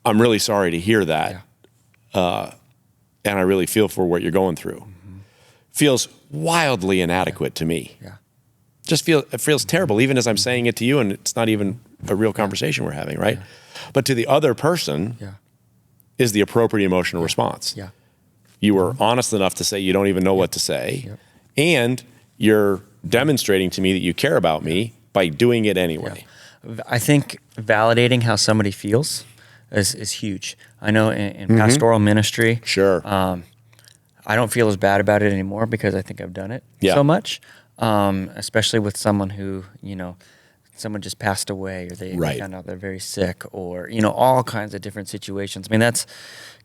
I'm really sorry to hear that. And I really feel for what you're going through. Feels wildly inadequate to me. It feels terrible, even as I'm saying it to you, and it's not even a real conversation we're having, right? But to the other person is the appropriate emotional response. You were honest enough to say you don't even know what to say, and you're demonstrating to me that you care about me by doing it anyway. I think validating how somebody feels is huge. I know in pastoral ministry, I don't feel as bad about it anymore because I think I've done it so much, especially with someone who, someone just passed away, or they found out they're very sick, or, all kinds of different situations. I mean, that's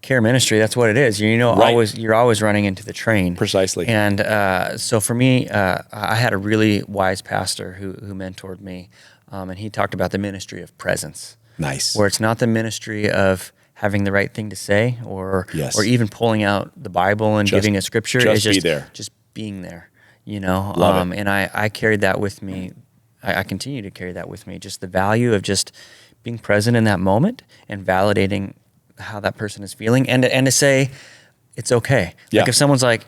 care ministry. That's what it is. You're always running into the train. Precisely. And so for me, I had a really wise pastor who mentored me, and he talked about the ministry of presence. Nice. Where it's not the ministry of having the right thing to say, or even pulling out the Bible and giving a scripture. Just be there. Just being there. Love it. And I carried that with me. I continue to carry that with me. Just the value of just being present in that moment and validating how that person is feeling, and to say it's okay. Like if someone's like,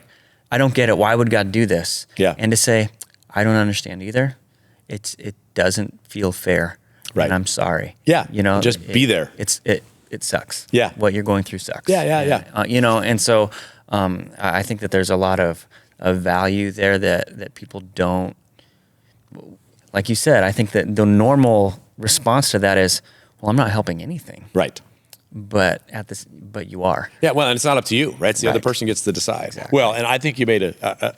I don't get it, why would God do this? And to say, I don't understand either. It doesn't feel fair. Right. And I'm sorry. Just be there. It sucks. What you're going through sucks. And so I think that there's a lot of value there that people don't, like you said, I think that the normal response to that is, well, I'm not helping anything. Right. But you are. Yeah, well, and it's not up to you, right? It's the other person gets to decide. Exactly. Well, and I think you made I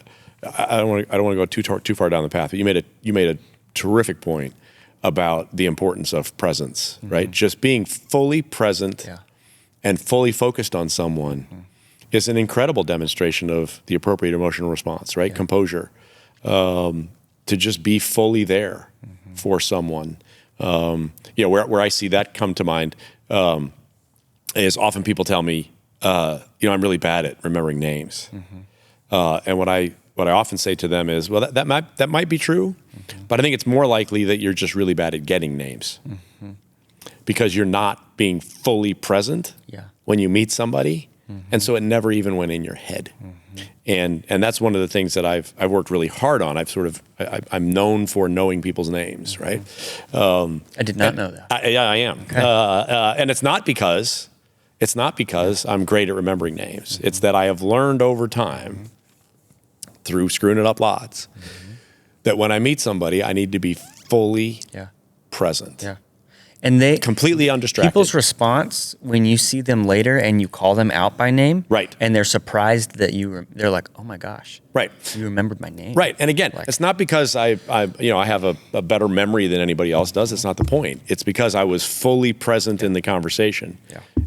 don't want to go too far down the path, but you made a terrific point about the importance of presence, right? Just being fully present and fully focused on someone is an incredible demonstration of the appropriate emotional response, right? Composure, to just be fully there for someone. Where I see that come to mind is often people tell me, I'm really bad at remembering names, and what I often say to them is, well, that might be true, but I think it's more likely that you're just really bad at getting names, because you're not being fully present when you meet somebody, and so it never even went in your head. And that's one of the things that I've worked really hard on. I'm known for knowing people's names, right? I did not know that. I am, okay. And it's not because I'm great at remembering names. It's that I have learned over time, through screwing it up lots, that when I meet somebody, I need to be fully present. And they completely undistracted. People's response when you see them later and you call them out by name, right? And they're surprised that they're like, "Oh my gosh, right? You remembered my name." Right. And again, it's not because I have a better memory than anybody else does. It's not the point. It's because I was fully present in the conversation,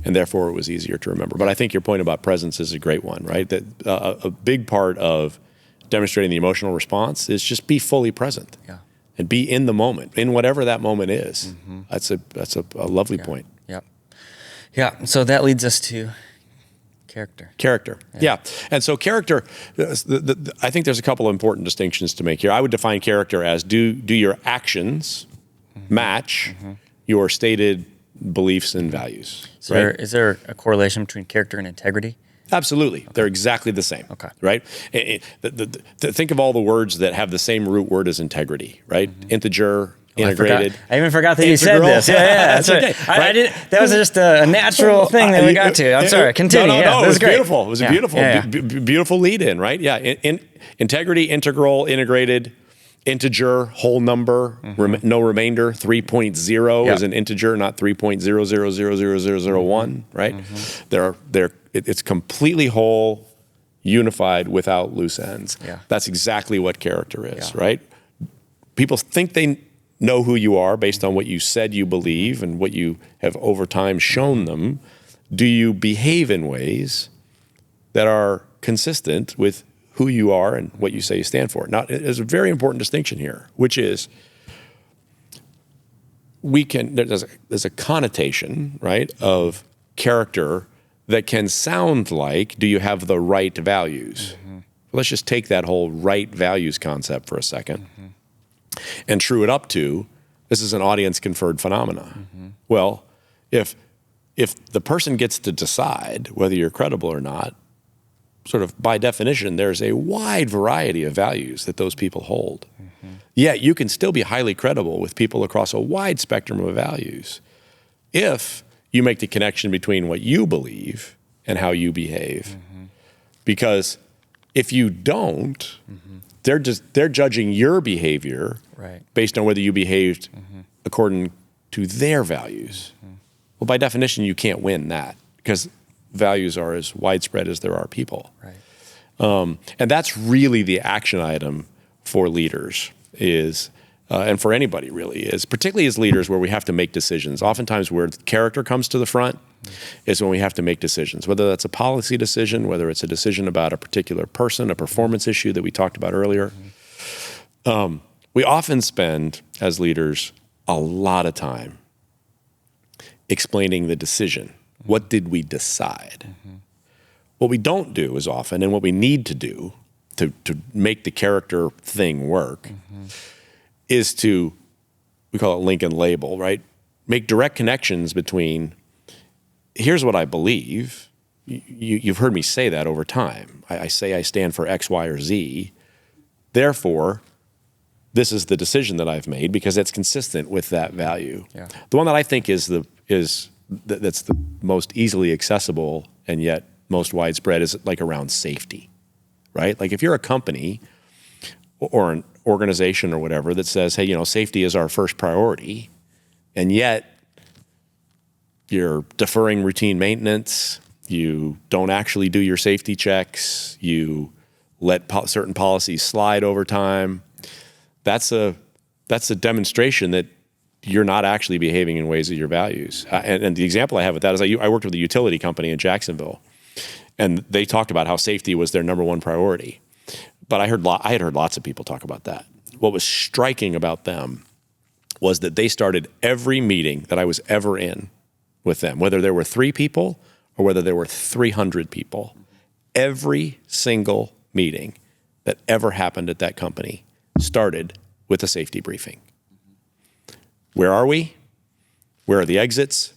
and therefore it was easier to remember. But I think your point about presence is a great one, right? That a big part of demonstrating the emotional response is just be fully present. And be in the moment, in whatever that moment is. That's a lovely point. Yeah. So that leads us to character. Yeah. And so character, I think there's a couple of important distinctions to make here. I would define character as do your actions match your stated beliefs and values. Is there a correlation between character and integrity? Absolutely. They're exactly the same. Okay. Right? Think of all the words that have the same root word as integrity, right? Integer, integrated. I even forgot that you said this. That's right. Okay. I didn't. That was just a natural thing that we got to. I'm sorry. Continue. No, it was great. Beautiful. It was a beautiful lead in, right? Yeah. Integrity, integral, integrated, integer, whole number, no remainder. 3.0 is an integer, not 3.0000001, right? It's completely whole, unified, without loose ends. That's exactly what character is, right? People think they know who you are based on what you said you believe and what you have over time shown them? Do you behave in ways that are consistent with who you are and what you say you stand for? Now, there's a very important distinction here, which is there's a connotation, right, of character that can sound like, do you have the right values? Let's just take that whole right values concept for a second and true it up to, this is an audience conferred phenomena. Well, if the person gets to decide whether you're credible or not, sort of by definition, there's a wide variety of values that those people hold. Yet you can still be highly credible with people across a wide spectrum of values if you make the connection between what you believe and how you behave. Because if you don't, they're judging your behavior based on whether you behaved according to their values. Well, by definition, you can't win that because values are as widespread as there are people. And that's really the action item for leaders is, and for anybody really is, particularly as leaders where we have to make decisions. Oftentimes where character comes to the front is when we have to make decisions, whether that's a policy decision, whether it's a decision about a particular person, a performance issue that we talked about earlier. We often spend, as leaders, a lot of time explaining the decision. What did we decide? What we don't do as often, and what we need to do to make the character thing work, is to, we call it link and label, right? Make direct connections between, here's what I believe. You've heard me say that over time. I say I stand for X, Y, or Z. Therefore, this is the decision that I've made because it's consistent with that value. The one that I think that's the most easily accessible and yet most widespread is like around safety, right? Like if you're a company or an organization or whatever that says, hey, safety is our first priority, and yet you're deferring routine maintenance, you don't actually do your safety checks, you let certain policies slide over time, that's a demonstration that you're not actually behaving in ways of your values. And the example I have with that is I worked with a utility company in Jacksonville, and they talked about how safety was their number one priority. But I had heard lots of people talk about that. What was striking about them was that they started every meeting that I was ever in with them, whether there were 3 people or whether there were 300 people, every single meeting that ever happened at that company started with a safety briefing. Where are we? Where are the exits?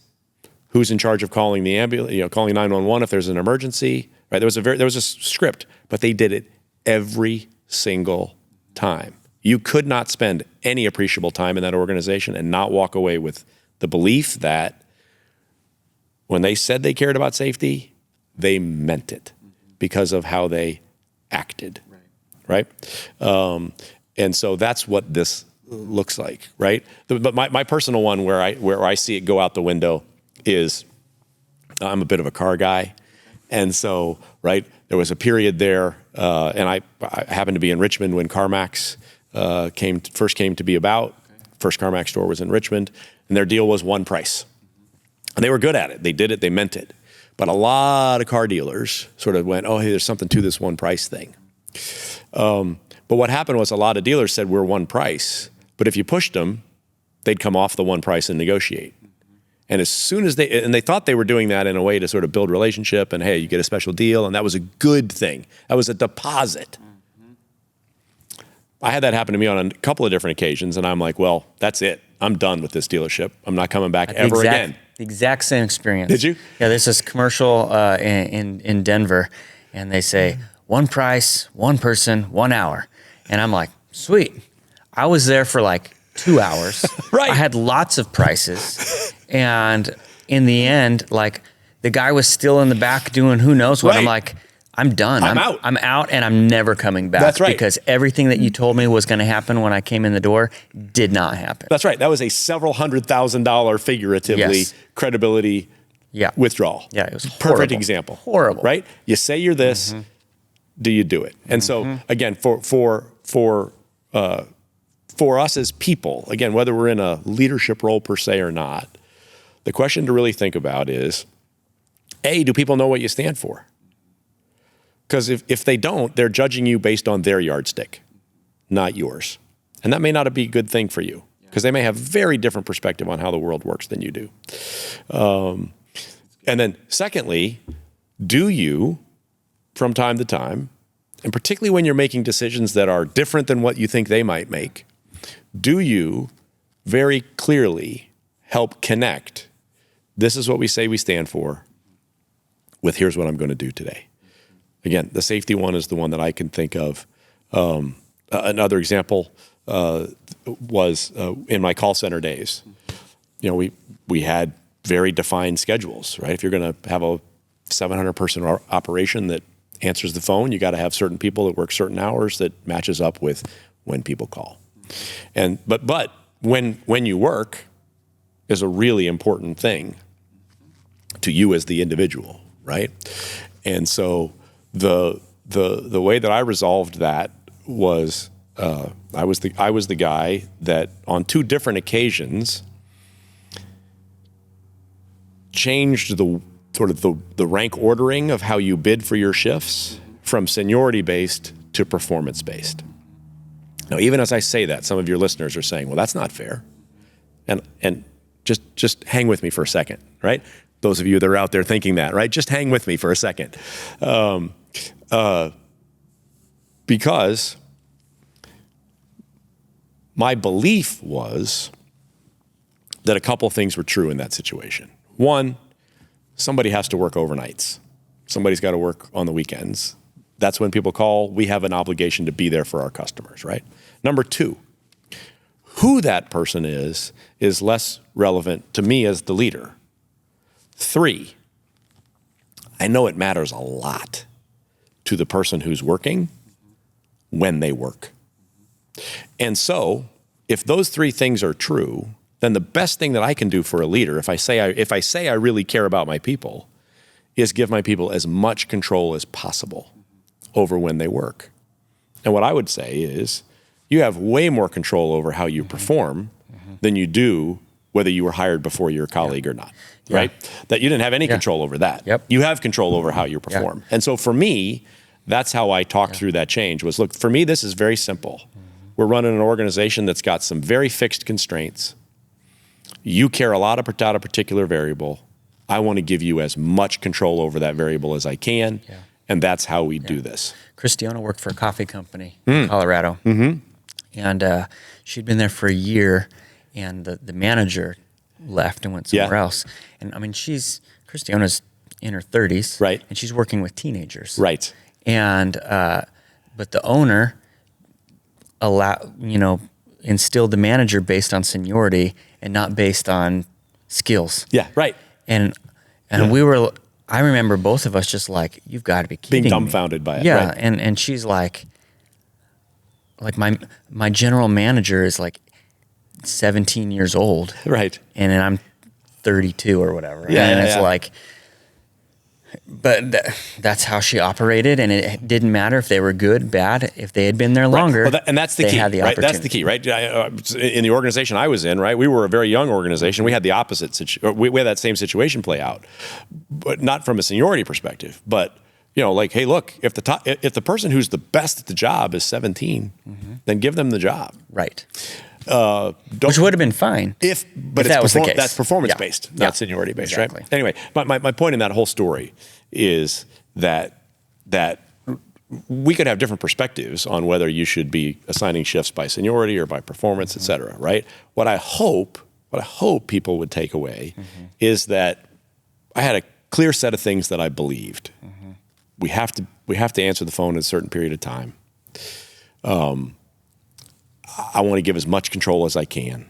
Who's in charge of calling the ambulance? Calling 911 if there's an emergency. Right? There was a script, but they did it every single time. You could not spend any appreciable time in that organization and not walk away with the belief that when they said they cared about safety, they meant it because of how they acted. Right? And so that's what this looks like, right? But my personal one where I see it go out the window is I'm a bit of a car guy. And so, right, there was a period there, and I happened to be in Richmond when CarMax first came to be about. First CarMax store was in Richmond, and their deal was one price. And they were good at it. They did it. They meant it. But a lot of car dealers sort of went, oh, hey, there's something to this one price thing. But what happened was a lot of dealers said we're one price. But if you pushed them, they'd come off the one price and negotiate. And as soon as they thought they were doing that in a way to sort of build relationship and, hey, you get a special deal, and that was a good thing. That was a deposit. I had that happen to me on a couple of different occasions, and I'm like, well, that's it. I'm done with this dealership. I'm not coming back ever again. The exact same experience. Did you? Yeah, there's this commercial in Denver, and they say, one price, one person, 1 hour. And I'm like, sweet. I was there for like 2 hours. Right. I had lots of prices. And in the end, like the guy was still in the back doing who knows what. Right. I'm like, I'm done. I'm out. I'm out and I'm never coming back. That's right. Because everything that you told me was going to happen when I came in the door did not happen. That's right. That was a several $100,000 figuratively credibility withdrawal. Yeah, it was horrible. Perfect example. Horrible. Right? You say you're this, do you do it? And so again, for for us as people, again, whether we're in a leadership role per se or not, the question to really think about is, A, do people know what you stand for? Because if they don't, they're judging you based on their yardstick, not yours. And that may not be a good thing for you, because they may have very different perspective on how the world works than you do. And then secondly, do you, from time to time, and particularly when you're making decisions that are different than what you think they might make, do you very clearly help connect, this is what we say we stand for, with here's what I'm going to do today? Again, the safety one is the one that I can think of. Another example was in my call center days. You know, we had very defined schedules, right? If you're going to have a 700-person operation that answers the phone, you got to have certain people that work certain hours that matches up with when people call. And but when you work is a really important thing to you as the individual, right? And so the way that I resolved that was I was the guy that on 2 different occasions changed the sort of the rank ordering of how you bid for your shifts from seniority based to performance based. Now, even as I say that, some of your listeners are saying, well, that's not fair. And just hang with me for a second, right? Those of you that are out there thinking that, right? Just hang with me for a second. Because my belief was that a couple things were true in that situation. One, somebody has to work overnights. Somebody's got to work on the weekends. That's when people call. We have an obligation to be there for our customers, right? Number 2, who that person is less relevant to me as the leader. 3, I know it matters a lot to the person who's working when they work. And so, if those 3 things are true, then the best thing that I can do for a leader, if I say I really care about my people, is give my people as much control as possible over when they work. And what I would say is, you have way more control over how you perform than you do whether you were hired before your colleague or not, right? That you didn't have any control over that. Yep. You have control over how you perform. And so for me, that's how I talked through that change was, look, for me, this is very simple. We're running an organization that's got some very fixed constraints. You care a lot about a particular variable. I want to give you as much control over that variable as I can. Yeah. And that's how we do this. Christiana worked for a coffee company in Colorado. Mm-hmm. And she'd been there for a year, and the manager left and went somewhere else. And I mean, Christiana's in her 30s. Right. And she's working with teenagers. Right. And, but the owner instilled the manager based on seniority and not based on skills. Yeah, right. And I remember both of us just like, you've got to be kidding being dumbfounded by it. Yeah, right. and she's like my general manager is like 17 years old. Right. And then I'm 32 or whatever. Yeah, and it's like, but that's how she operated, and it didn't matter if they were good, bad. If they had been there longer, well, and that's the key, had the right? That's the key, right? In the organization I was in, right, we were a very young organization. We had the opposite we had that same situation play out, but not from a seniority perspective. But like, hey, look, if the person who's the best at the job is 17, then give them the job, right? Which would have been fine if that was the case. That's performance based, not seniority based, exactly. Right? Anyway, my point in that whole story is that we could have different perspectives on whether you should be assigning shifts by seniority or by performance, et cetera, right? What I hope people would take away is that I had a clear set of things that I believed. We have to answer the phone at a certain period of time. I want to give as much control as I can.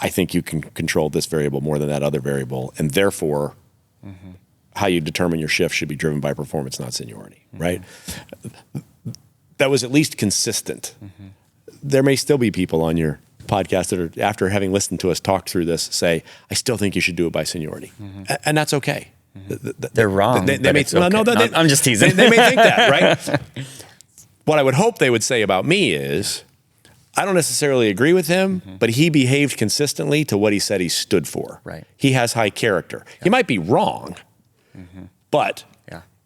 I think you can control this variable more than that other variable, and therefore, how you determine your shift should be driven by performance, not seniority, right? That was at least consistent. There may still be people on your podcast that are, after having listened to us talk through this, say, I still think you should do it by seniority. And that's okay. They're wrong. They may, okay. No, I'm just teasing. They may think that, right? What I would hope they would say about me is, I don't necessarily agree with him, but he behaved consistently to what he said he stood for. Right. He has high character. He might be wrong, but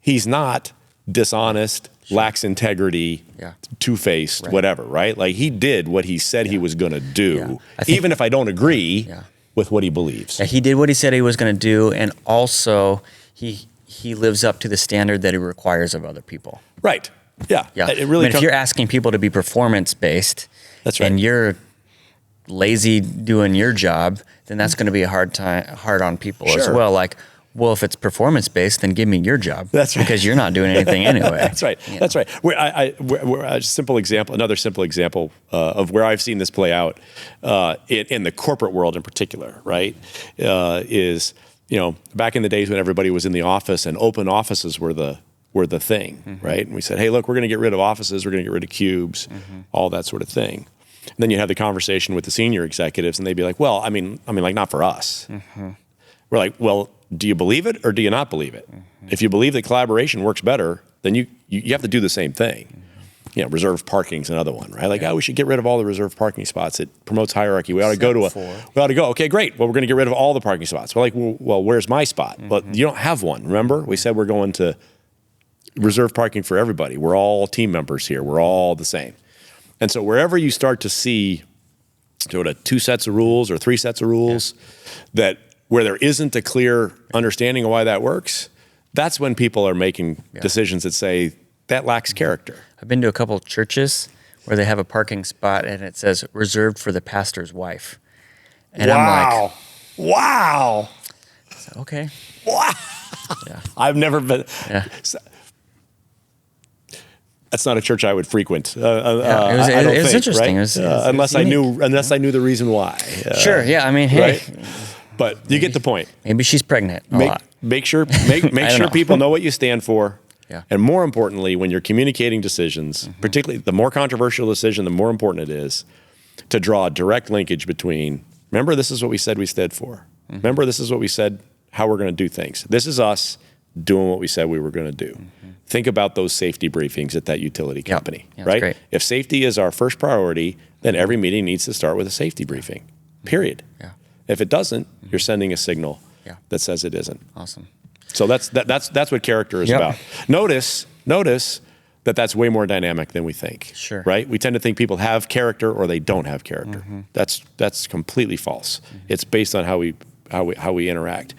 he's not dishonest, lacks integrity, two-faced, whatever, right? Like he did what he said he was going to do, even if I don't agree with what he believes. Yeah, he did what he said he was going to do, and also he lives up to the standard that he requires of other people. Right. Yeah. Yeah. It really if you're asking people to be performance-based, that's right, and you're lazy doing your job, then that's going to be hard on people as well. Like, well, if it's performance-based, then give me your job. That's right. Because you're not doing anything anyway. That's right. That's right. Another simple example of where I've seen this play out in the corporate world in particular, right, is, back in the days when everybody was in the office and open offices were the thing, right? And we said, hey, look, we're going to get rid of offices, we're going to get rid of cubes, all that sort of thing. And then you have the conversation with the senior executives, and they'd be like, well, I mean, like not for us. We're like, well, do you believe it or do you not believe it? If you believe that collaboration works better, then you have to do the same thing. Reserved parking's another one, right? Like, we should get rid of all the reserved parking spots. It promotes hierarchy. We ought to go. Okay, great. Well, we're going to get rid of all the parking spots. We're like, well, where's my spot? But you don't have one. Remember, we said we're going to reserve parking for everybody. We're all team members here. We're all the same. And so wherever you start to see sort of 2 sets of rules or 3 sets of rules where there isn't a clear understanding of why that works, that's when people are making decisions that say that lacks character. I've been to a couple of churches where they have a parking spot and it says reserved for the pastor's wife. And I'm like, wow. Okay. Wow. Yeah. I've never been. Yeah. That's not a church I would frequent. It was interesting. Right? Unless I knew the reason why. Sure. Yeah. I mean, hey. Right? But you get the point. Maybe she's pregnant. Make sure people know what you stand for. Yeah. And more importantly, when you're communicating decisions, particularly the more controversial decision, the more important it is to draw a direct linkage between, remember, this is what we said we stood for. Remember, this is what we said, how we're going to do things. This is us doing what we said we were going to do. Think about those safety briefings at that utility company, right? Great. If safety is our first priority, then every meeting needs to start with a safety briefing, period. Yeah. If it doesn't, you're sending a signal that says it isn't. Awesome. So that's what character is about. Notice that that's way more dynamic than we think. Sure. Right? We tend to think people have character or they don't have character. That's completely false. It's based on how we interact.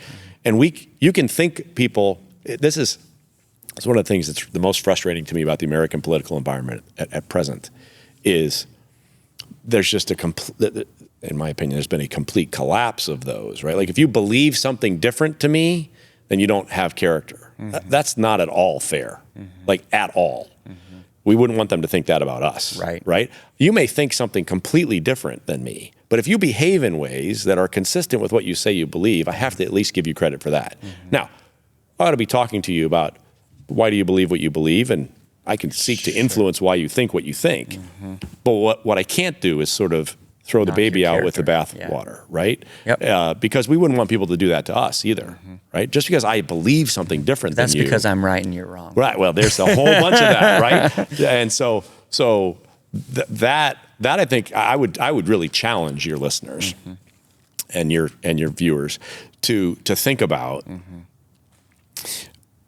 And you can think people. It's one of the things that's the most frustrating to me about the American political environment at present is there's just in my opinion, there's been a complete collapse of those, right? Like if you believe something different to me, then you don't have character. That's not at all fair, like at all. We wouldn't want them to think that about us, right? You may think something completely different than me, but if you behave in ways that are consistent with what you say you believe, I have to at least give you credit for that. Now, I ought to be talking to you about why do you believe what you believe, and I can seek to influence why you think what you think. But what I can't do is sort of throw the baby out with the bathwater, right? Yep. Because we wouldn't want people to do that to us either, right? Just because I believe something different than you. That's because I'm right and you're wrong. Right. Well, there's a whole bunch of that, right? And so that I think I would really challenge your listeners and your viewers to think about.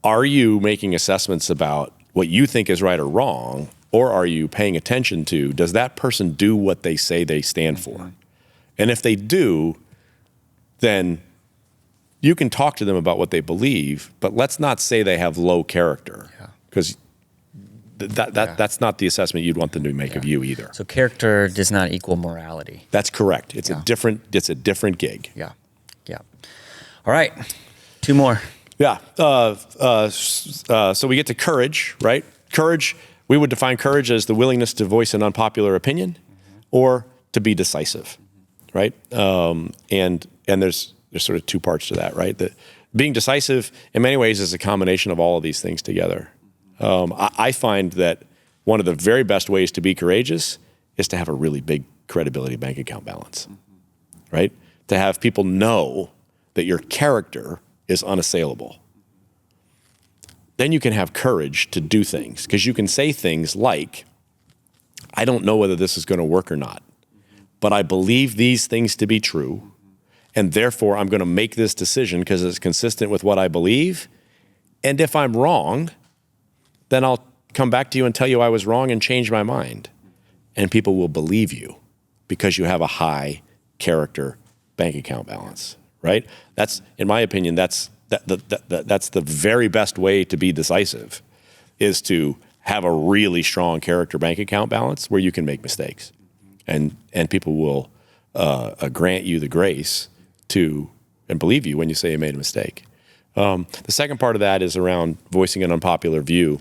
Are you making assessments about what you think is right or wrong, or are you paying attention to, does that person do what they say they stand for? And if they do, then you can talk to them about what they believe, but let's not say they have low character, because that's not the assessment you'd want them to make of you either. So character does not equal morality. That's correct. It's a different gig. Yeah. All right, 2 more. Yeah. So we get to courage, right? Courage, we would define courage as the willingness to voice an unpopular opinion or to be decisive, right? And there's sort of 2 parts to that, right? That being decisive in many ways is a combination of all of these things together. I find that one of the very best ways to be courageous is to have a really big credibility bank account balance, right? To have people know that your character is unassailable. Then you can have courage to do things, because you can say things like, I don't know whether this is going to work or not, but I believe these things to be true, and therefore I'm going to make this decision because it's consistent with what I believe. And if I'm wrong, then I'll come back to you and tell you I was wrong and change my mind. And people will believe you because you have a high character bank account balance, right? That's, in my opinion, that's the very best way to be decisive, is to have a really strong character bank account balance where you can make mistakes, and people will grant you the grace to and believe you when you say you made a mistake. The second part of that is around voicing an unpopular view.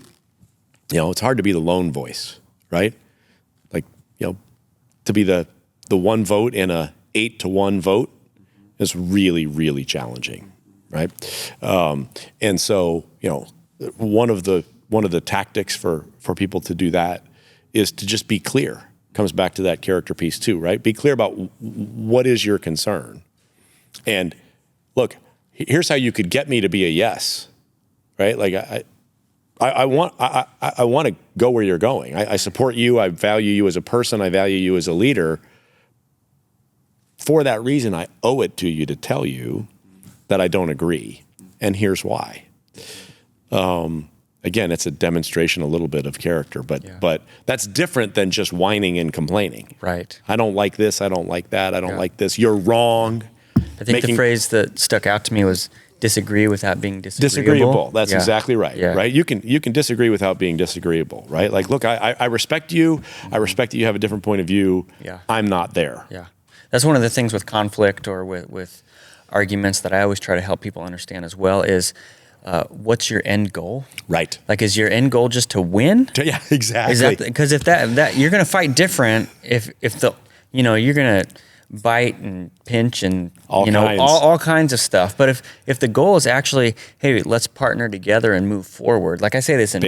It's hard to be the lone voice, right? Like, to be the one vote in a 8-1 vote is really, really challenging, right? And so, one of the tactics for people to do that is to just be clear. Comes back to that character piece too, right? Be clear about what is your concern. And look, here's how you could get me to be a yes, right? Like I want to go where you're going. I support you. I value you as a person. I value you as a leader. For that reason, I owe it to you to tell you that I don't agree, and here's why. Again, it's a demonstration a little bit of character, but that's different than just whining and complaining. Right. I don't like this. I don't like that. I don't like this. You're wrong. I think the phrase that stuck out to me was disagree without being disagreeable. Disagreeable. That's exactly right. Yeah. Right. You can disagree without being disagreeable. Right. Like, look, I respect you. I respect that you have a different point of view. Yeah. I'm not there. Yeah. That's one of the things with conflict or with arguments that I always try to help people understand as well is what's your end goal? Right. Like, is your end goal just to win? Yeah, exactly. Is that because if that you're going to fight different if you're going to bite and pinch and all kinds of stuff. But if the goal is actually, hey, let's partner together and move forward. Like I say this in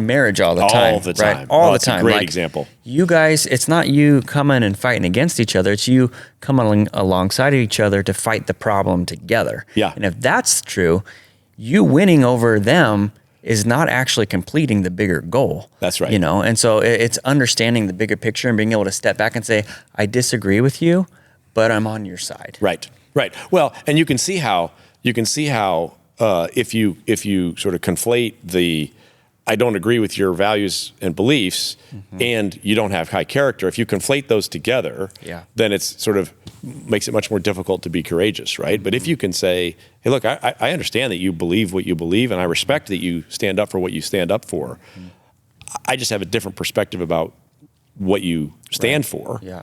marriage all the time. All the time. Right? All the time. A great example. You guys, it's not you coming and fighting against each other. It's you coming alongside of each other to fight the problem together. Yeah. And if that's true, you winning over them is not actually completing the bigger goal. That's right. And so it's understanding the bigger picture and being able to step back and say, I disagree with you, but I'm on your side. Right. Well, and you can see how if you sort of conflate the I don't agree with your values and beliefs, and you don't have high character. If you conflate those together, then it's sort of makes it much more difficult to be courageous, right? But if you can say, hey, look, I understand that you believe what you believe, and I respect that you stand up for what you stand up for. I just have a different perspective about what you stand for. Yeah.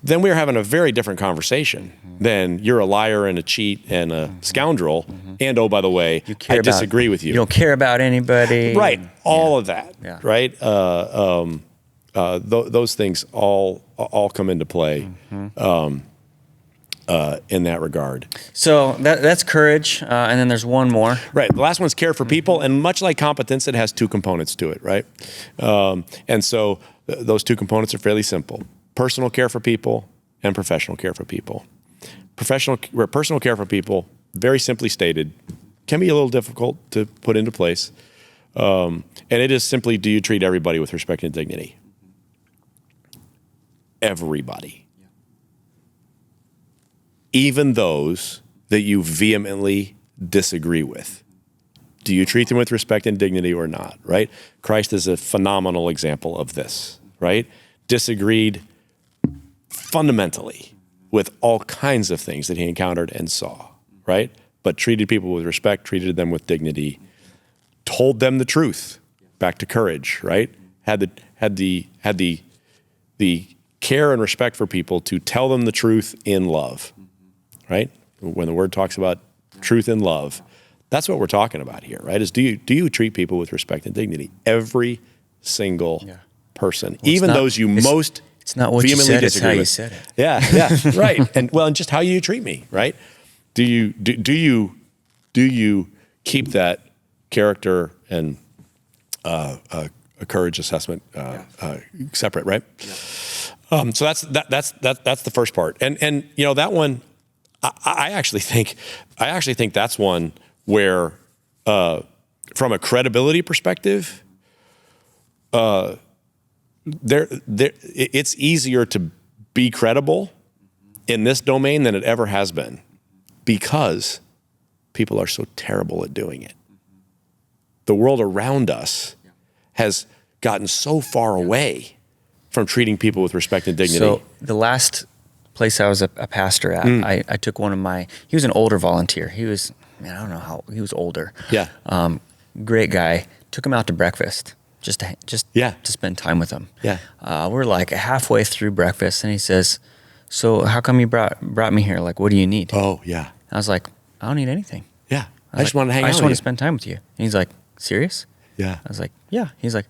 Then we're having a very different conversation than you're a liar and a cheat and a scoundrel. And oh, by the way, I disagree with you. You don't care about anybody. Right. All of that. Yeah. Right. Those things all come into play in that regard. So that's courage. And then there's one more. Right. The last one's care for people. And much like competence, it has two components to it. Right. And so those two components are fairly simple. Personal care for people and professional care for people. Personal care for people, very simply stated, can be a little difficult to put into place. And it is simply, do you treat everybody with respect and dignity? Everybody. Even those that you vehemently disagree with. Do you treat them with respect and dignity or not, right? Christ is a phenomenal example of this, right? Disagreed fundamentally with all kinds of things that he encountered and saw, right? But treated people with respect, treated them with dignity, told them the truth, back to courage, right? Had the care and respect for people to tell them the truth in love, right? When the word talks about truth in love, that's what we're talking about here, right? Is do you treat people with respect and dignity? Every single person, well, even those you most it's not what you said, it's how you said it. Yeah, right. And just how you treat me, right? Do you keep that character and a courage assessment separate, right? Yeah. So that's the first part, and that one, I actually think that's one where, from a credibility perspective, it's easier to be credible in this domain than it ever has been because people are so terrible at doing it. The world around us has gotten so far away from treating people with respect and dignity. So the last place I was a pastor at, I took he was an older volunteer. He was, I don't know how, he was older. Yeah. Great guy. Took him out to breakfast just to spend time with him. Yeah. We're like halfway through breakfast and he says, so how come you brought me here? Like, what do you need? Oh, yeah. I was like, I don't need anything. Yeah. I just want to hang out with you. I just want to spend time with you. And he's like, serious? Yeah. I was like, yeah. He's like,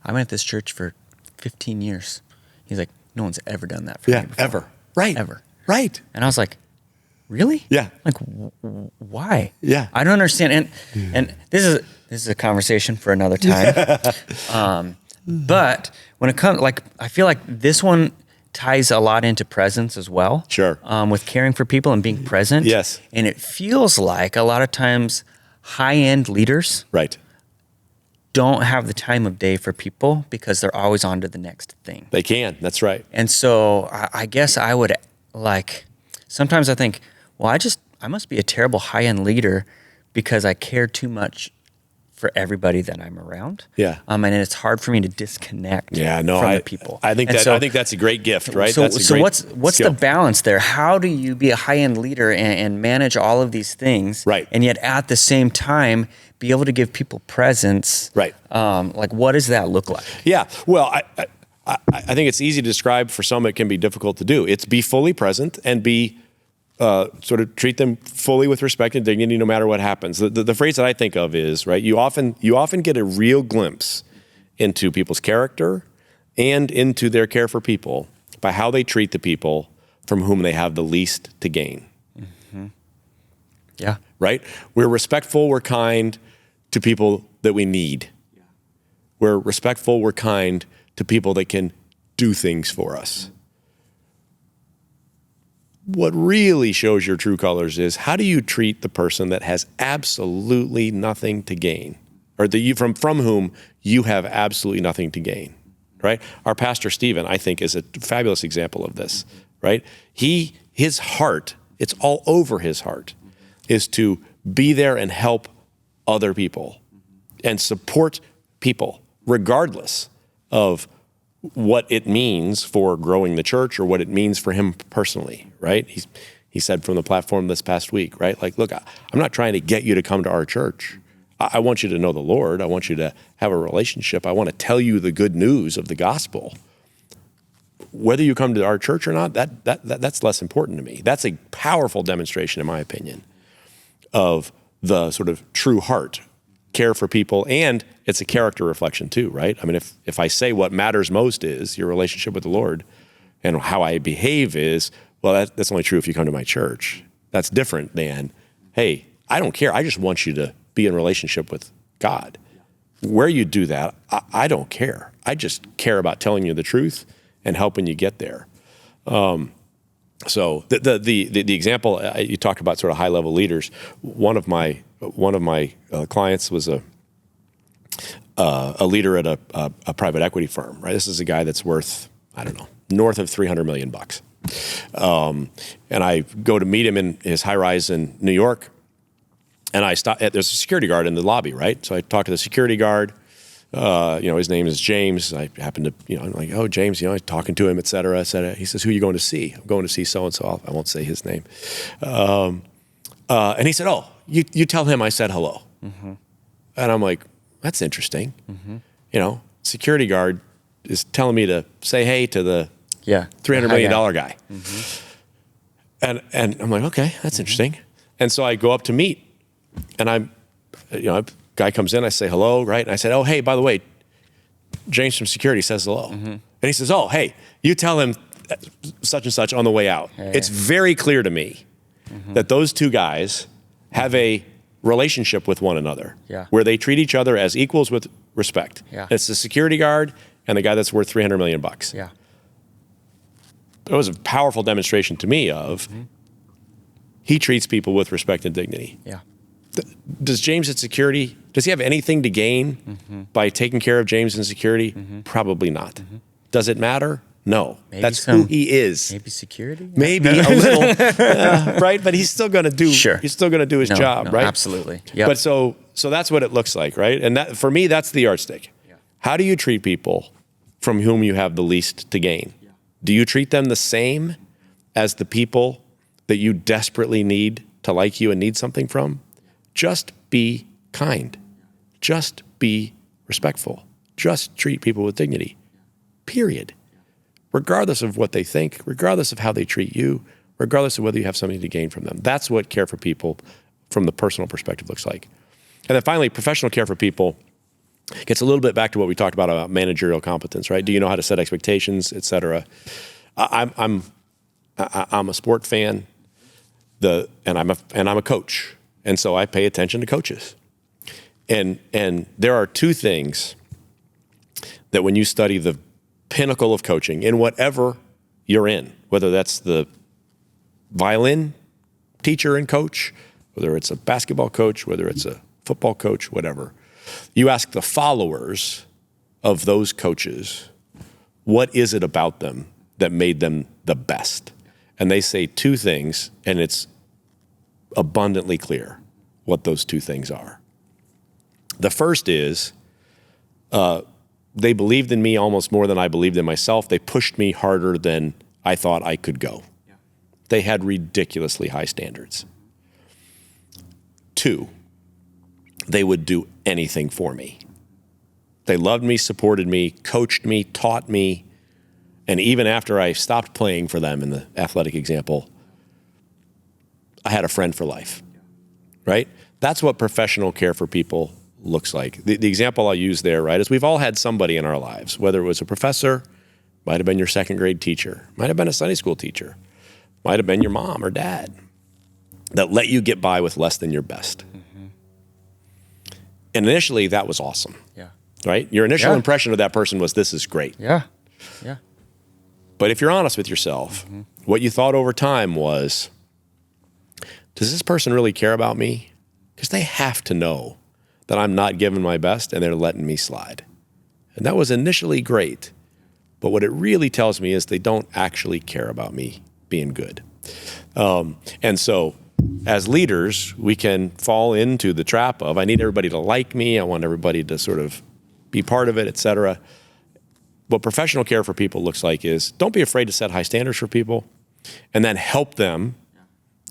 I've been at this church for 15 years. He's like, no one's ever done that for me before. Ever. Right. Ever. Right. And I was like, really? Yeah. Like, why? Yeah. I don't understand. And this is a conversation for another time. But when it comes, like, I feel like this one ties a lot into presence as well. Sure. With caring for people and being present. Yes. And it feels like a lot of times high-end leaders Right. don't have the time of day for people because they're always on to the next thing. They can. That's right. And so I guess I would sometimes I think, well, I must be a terrible high-end leader because I care too much for everybody that I'm around. Yeah. And it's hard for me to disconnect from the people. I think that's a great gift, right? So, that's a great what's skill. the balance there? How do you be a high-end leader and manage all of these things? Right. And yet at the same time, be able to give people presence. Right. Like, what does that look like? Yeah. Well, I think it's easy to describe. For some, it can be difficult to do. It's be fully present and be sort of treat them fully with respect and dignity, no matter what happens. The phrase that I think of is, right, you often get a real glimpse into people's character and into their care for people by how they treat the people from whom they have the least to gain. Mm-hmm. Yeah. Right? We're respectful, we're kind to people that we need. Yeah. We're respectful, we're kind to people that can do things for us. What really shows your true colors is how do you treat the person that has absolutely nothing to gain, or from whom you have absolutely nothing to gain, right? Our pastor Stephen, I think, is a fabulous example of this, right? His heart, it's all over his heart, is to be there and help other people and support people, regardless of what it means for growing the church or what it means for him personally, right? He said from the platform this past week, right? Like, look, I'm not trying to get you to come to our church. I want you to know the Lord. I want you to have a relationship. I want to tell you the good news of the gospel. Whether you come to our church or not, that's less important to me. That's a powerful demonstration, in my opinion, of the sort of true heart, care for people, and it's a character reflection too, right? I mean, if I say what matters most is your relationship with the Lord and how I behave is, well, that's only true if you come to my church. That's different than, hey, I don't care. I just want you to be in relationship with God. Where you do that, I don't care. I just care about telling you the truth and helping you get there. So the example you talked about, sort of high level leaders. One of my clients was a leader at a private equity firm. Right, this is a guy that's worth, I don't know, north of $300 million. And I go to meet him in his high rise in New York, and I stop. There's a security guard in the lobby, right? So I talk to the security guard. His name is James. I happen to, I'm like, oh, James, I'm talking to him, et cetera, et cetera. He says, who are you going to see? I'm going to see so-and-so. I won't say his name. And he said, oh, you tell him I said hello. Mm-hmm. And I'm like, that's interesting. Mm-hmm. Security guard is telling me to say hey to the $300 million guy. Mm-hmm. And I'm like, okay, that's interesting. And so I go up to meet, and guy comes in, I say hello, right? And I said, oh, hey, by the way, James from security says hello. Mm-hmm. And he says, oh, hey, you tell him such and such on the way out. Yeah. It's very clear to me that those two guys have a relationship with one another where they treat each other as equals with respect. Yeah. It's the security guard and the guy that's worth $300 million. Yeah. It was a powerful demonstration to me of he treats people with respect and dignity. Yeah. Does James at security, does he have anything to gain by taking care of James in security? Probably not. Does it matter? No. Maybe That's who he is. Maybe security? Maybe a little, right? But he's still going to do. Sure. He's still going to do his job, right? Absolutely. Yep. But so that's what it looks like, right? And that, for me, that's the yardstick. Yeah. How do you treat people from whom you have the least to gain? Yeah. Do you treat them the same as the people that you desperately need to like you and need something from? Just be kind. Just be respectful. Just treat people with dignity. Period. Regardless of what they think, regardless of how they treat you, regardless of whether you have something to gain from them. That's what care for people from the personal perspective looks like. And then finally, professional care for people gets a little bit back to what we talked about managerial competence, right? Do you know how to set expectations, et cetera? I'm a sport fan, and I'm a coach, and so I pay attention to coaches. And there are two things that when you study the pinnacle of coaching in whatever you're in, whether that's the violin teacher and coach, whether it's a basketball coach, whether it's a football coach, whatever, you ask the followers of those coaches, what is it about them that made them the best? And they say two things, and it's abundantly clear what those two things are. The first is, they believed in me almost more than I believed in myself. They pushed me harder than I thought I could go. Yeah. They had ridiculously high standards. Two, they would do anything for me. They loved me, supported me, coached me, taught me, and even after I stopped playing for them in the athletic example, I had a friend for life, right? That's what professional care for people looks like. The example I'll use there, right, is we've all had somebody in our lives, whether it was a professor, might have been your second grade teacher, might have been a Sunday school teacher, might have been your mom or dad, that let you get by with less than your best. Mm-hmm. And initially, that was awesome. Yeah. Right? Your initial impression of that person was, this is great. Yeah. Yeah. But if you're honest with yourself, what you thought over time was, does this person really care about me? Because they have to know that I'm not giving my best and they're letting me slide. And that was initially great. But what it really tells me is they don't actually care about me being good. And so as leaders, we can fall into the trap of, I need everybody to like me. I want everybody to sort of be part of it, et cetera. What professional care for people looks like is, don't be afraid to set high standards for people and then help them,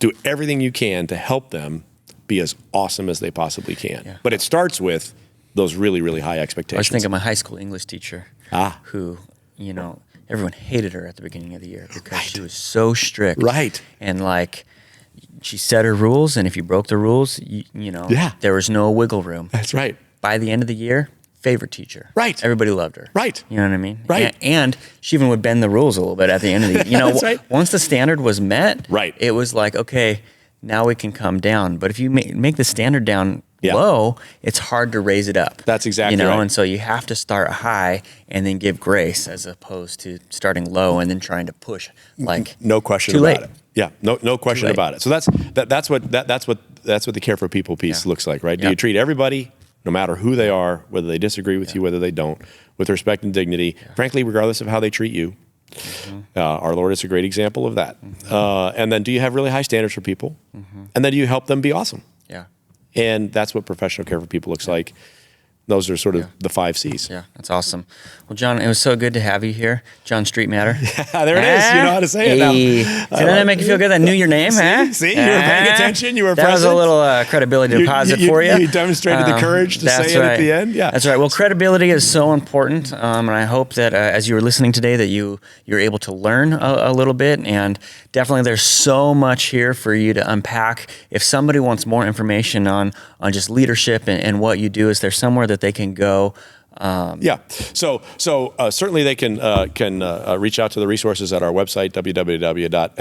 do everything you can to help them be as awesome as they possibly can. Yeah. But it starts with those really, really high expectations. I was thinking of my high school English teacher who, you know, everyone hated her at the beginning of the year because she was so strict. Right. And like, she set her rules, and if you broke the rules, you know, there was no wiggle room. That's right. By the end of the year, favorite teacher. Right. Everybody loved her. Right. You know what I mean? Right. And she even would bend the rules a little bit at the end of the year. You know, That's right. Once the standard was met, right, it was like, okay, now we can come down. But if you make the standard down low, it's hard to raise it up. That's exactly right. And so you have to start high and then give grace, as opposed to starting low and then trying to push. Like, no question too about late. it. Yeah, no question about it. So that's what the care for people piece looks like, right? Do you treat everybody, no matter who they are, whether they disagree with you, whether they don't, with respect and dignity, frankly, regardless of how they treat you? Mm-hmm. Our Lord is a great example of that. Mm-hmm. And then, do you have really high standards for people? Mm-hmm. And then, do you help them be awesome? Yeah. And that's what professional care for people looks like. Those are sort of the 5 C's. Yeah, that's awesome. Well, John, it was so good to have you here. John Streitmatter. Yeah, there it is. You know how to say it now. Didn't that make you feel good? I knew your name, huh? See, you were paying attention. You were present. That was a little credibility deposit for you. You demonstrated the courage to say it at the end. Yeah, that's right. Well, credibility is so important, and I hope that as you were listening today, that you're able to learn a little bit. And definitely, there's so much here for you to unpack. If somebody wants more information on just leadership and what you do, is there somewhere that they can go? So certainly they can reach out to the resources at our website, www.lri.com,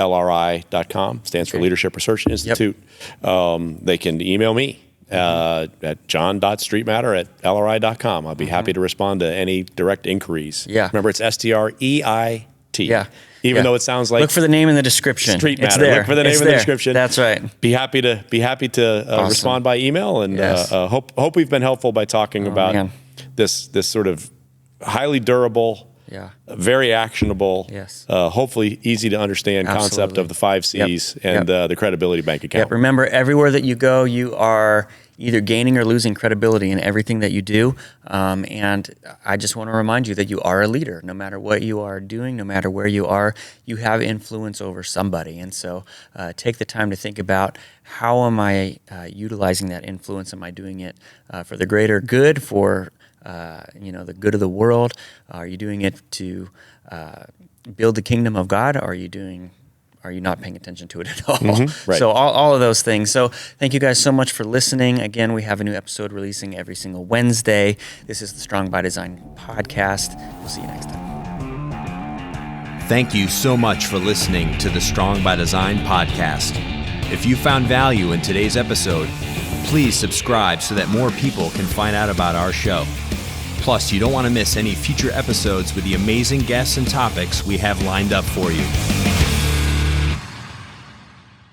stands for Leadership Research Institute. Yep. They can email me at john.streitmatter@lri.com. I'll be happy to respond to any direct inquiries. Yeah. Remember, it's STREIT. Yeah. Even though it sounds like, look for the name in the description. Streitmatter. It's there. Look for the name in the description. That's right. Be happy to awesome. Respond by email, and hope we've been helpful by talking about this sort of highly durable, Yeah. Very actionable. Yes. Hopefully easy to understand concept Absolutely. of the 5 C's Yep. and Yep. the credibility bank account. Yep. Remember, everywhere that you go, you are either gaining or losing credibility in everything that you do. And I just want to remind you that you are a leader. No matter what you are doing, no matter where you are, you have influence over somebody. And so take the time to think about, how am I utilizing that influence? Am I doing it for the greater good, for the good of the world? Are you doing it to build the kingdom of God? Are you not paying attention to it at all? Right. So all of those things. So thank you guys so much for listening. Again, we have a new episode releasing every single Wednesday. This is the Strong by Design podcast. We'll see you next time. Thank you so much for listening to the Strong by Design podcast. If you found value in today's episode, please subscribe so that more people can find out about our show. Plus, you don't want to miss any future episodes with the amazing guests and topics we have lined up for you.